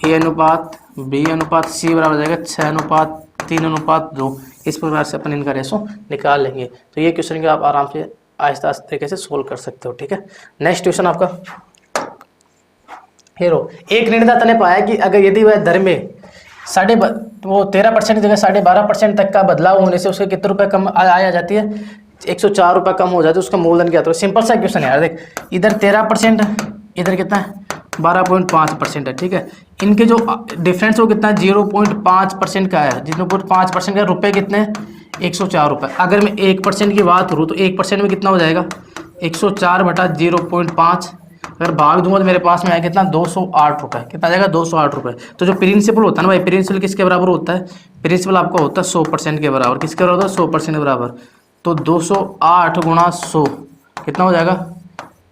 A अनुपात B अनुपात C बराबर आ जाएगा 6 अनुपात 3 अनुपात 2। इस प्रकार से अपन इनका रेशो निकाल लेंगे। तो ये क्वेश्चन को आप आराम से आहिस्ता आहिस्ता तरीके से सोल्व कर सकते हो, ठीक है। नेक्स्ट क्वेश्चन आपका, हीरो एक ऋणदाता ने पाया कि अगर यदि वह दर में 13% की जगह 12.5% तक का बदलाव होने से उसके कितने रुपए कम आ जाती है, 104 रुपये कम हो जाते हैं, उसका मूलधन क्या था। सिंपल सा क्वेश्चन है यार, देख इधर 13%, इधर कितना है 12.5% है, ठीक है। इनके जो डिफरेंस वो कितना है 0.5% का है, 0.5% का रुपए कितने हैं 104 रुपये। अगर मैं 1% की बात करूँ तो 1% में कितना हो जाएगा 104 बटा 0.5, अगर भाग दूंगा तो मेरे पास में आया कितना 208 रुपये, कितना आ जाएगा 208 रुपये। तो जो प्रिंसिपल होता है ना भाई, प्रिंसिपल किसके बराबर होता है, प्रिंसिपल आपका होता है 100% के बराबर। किसके बराबर होता है 100% के बराबर। तो 208 गुणा 100 कितना हो जाएगा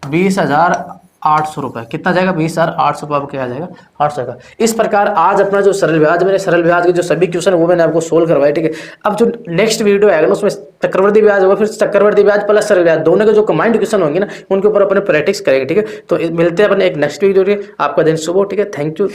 20,800 रुपये। कितना जाएगा 20,800 रुपये आपको क्या आ जाएगा 800 का। इस प्रकार आज अपना जो सरल ब्याज, मैंने सरल ब्याज के जो सभी क्वेश्चन वो मैंने आपको सोल्व करवाए, ठीक है। अब जो नेक्स्ट वीडियो आएगा ना उसमें चक्रवर्ती ब्याज होगा, फिर चक्रवर्ती ब्याज प्लस सरल ब्याज दोनों के जो कमांड क्वेश्चन होंगे ना उनके ऊपर अपने प्रैक्टिस करेंगे, ठीक है। तो मिलते हैं अपने एक नेक्स्ट वीडियो, आपका दिन शुभ हो, ठीक है। Thank you.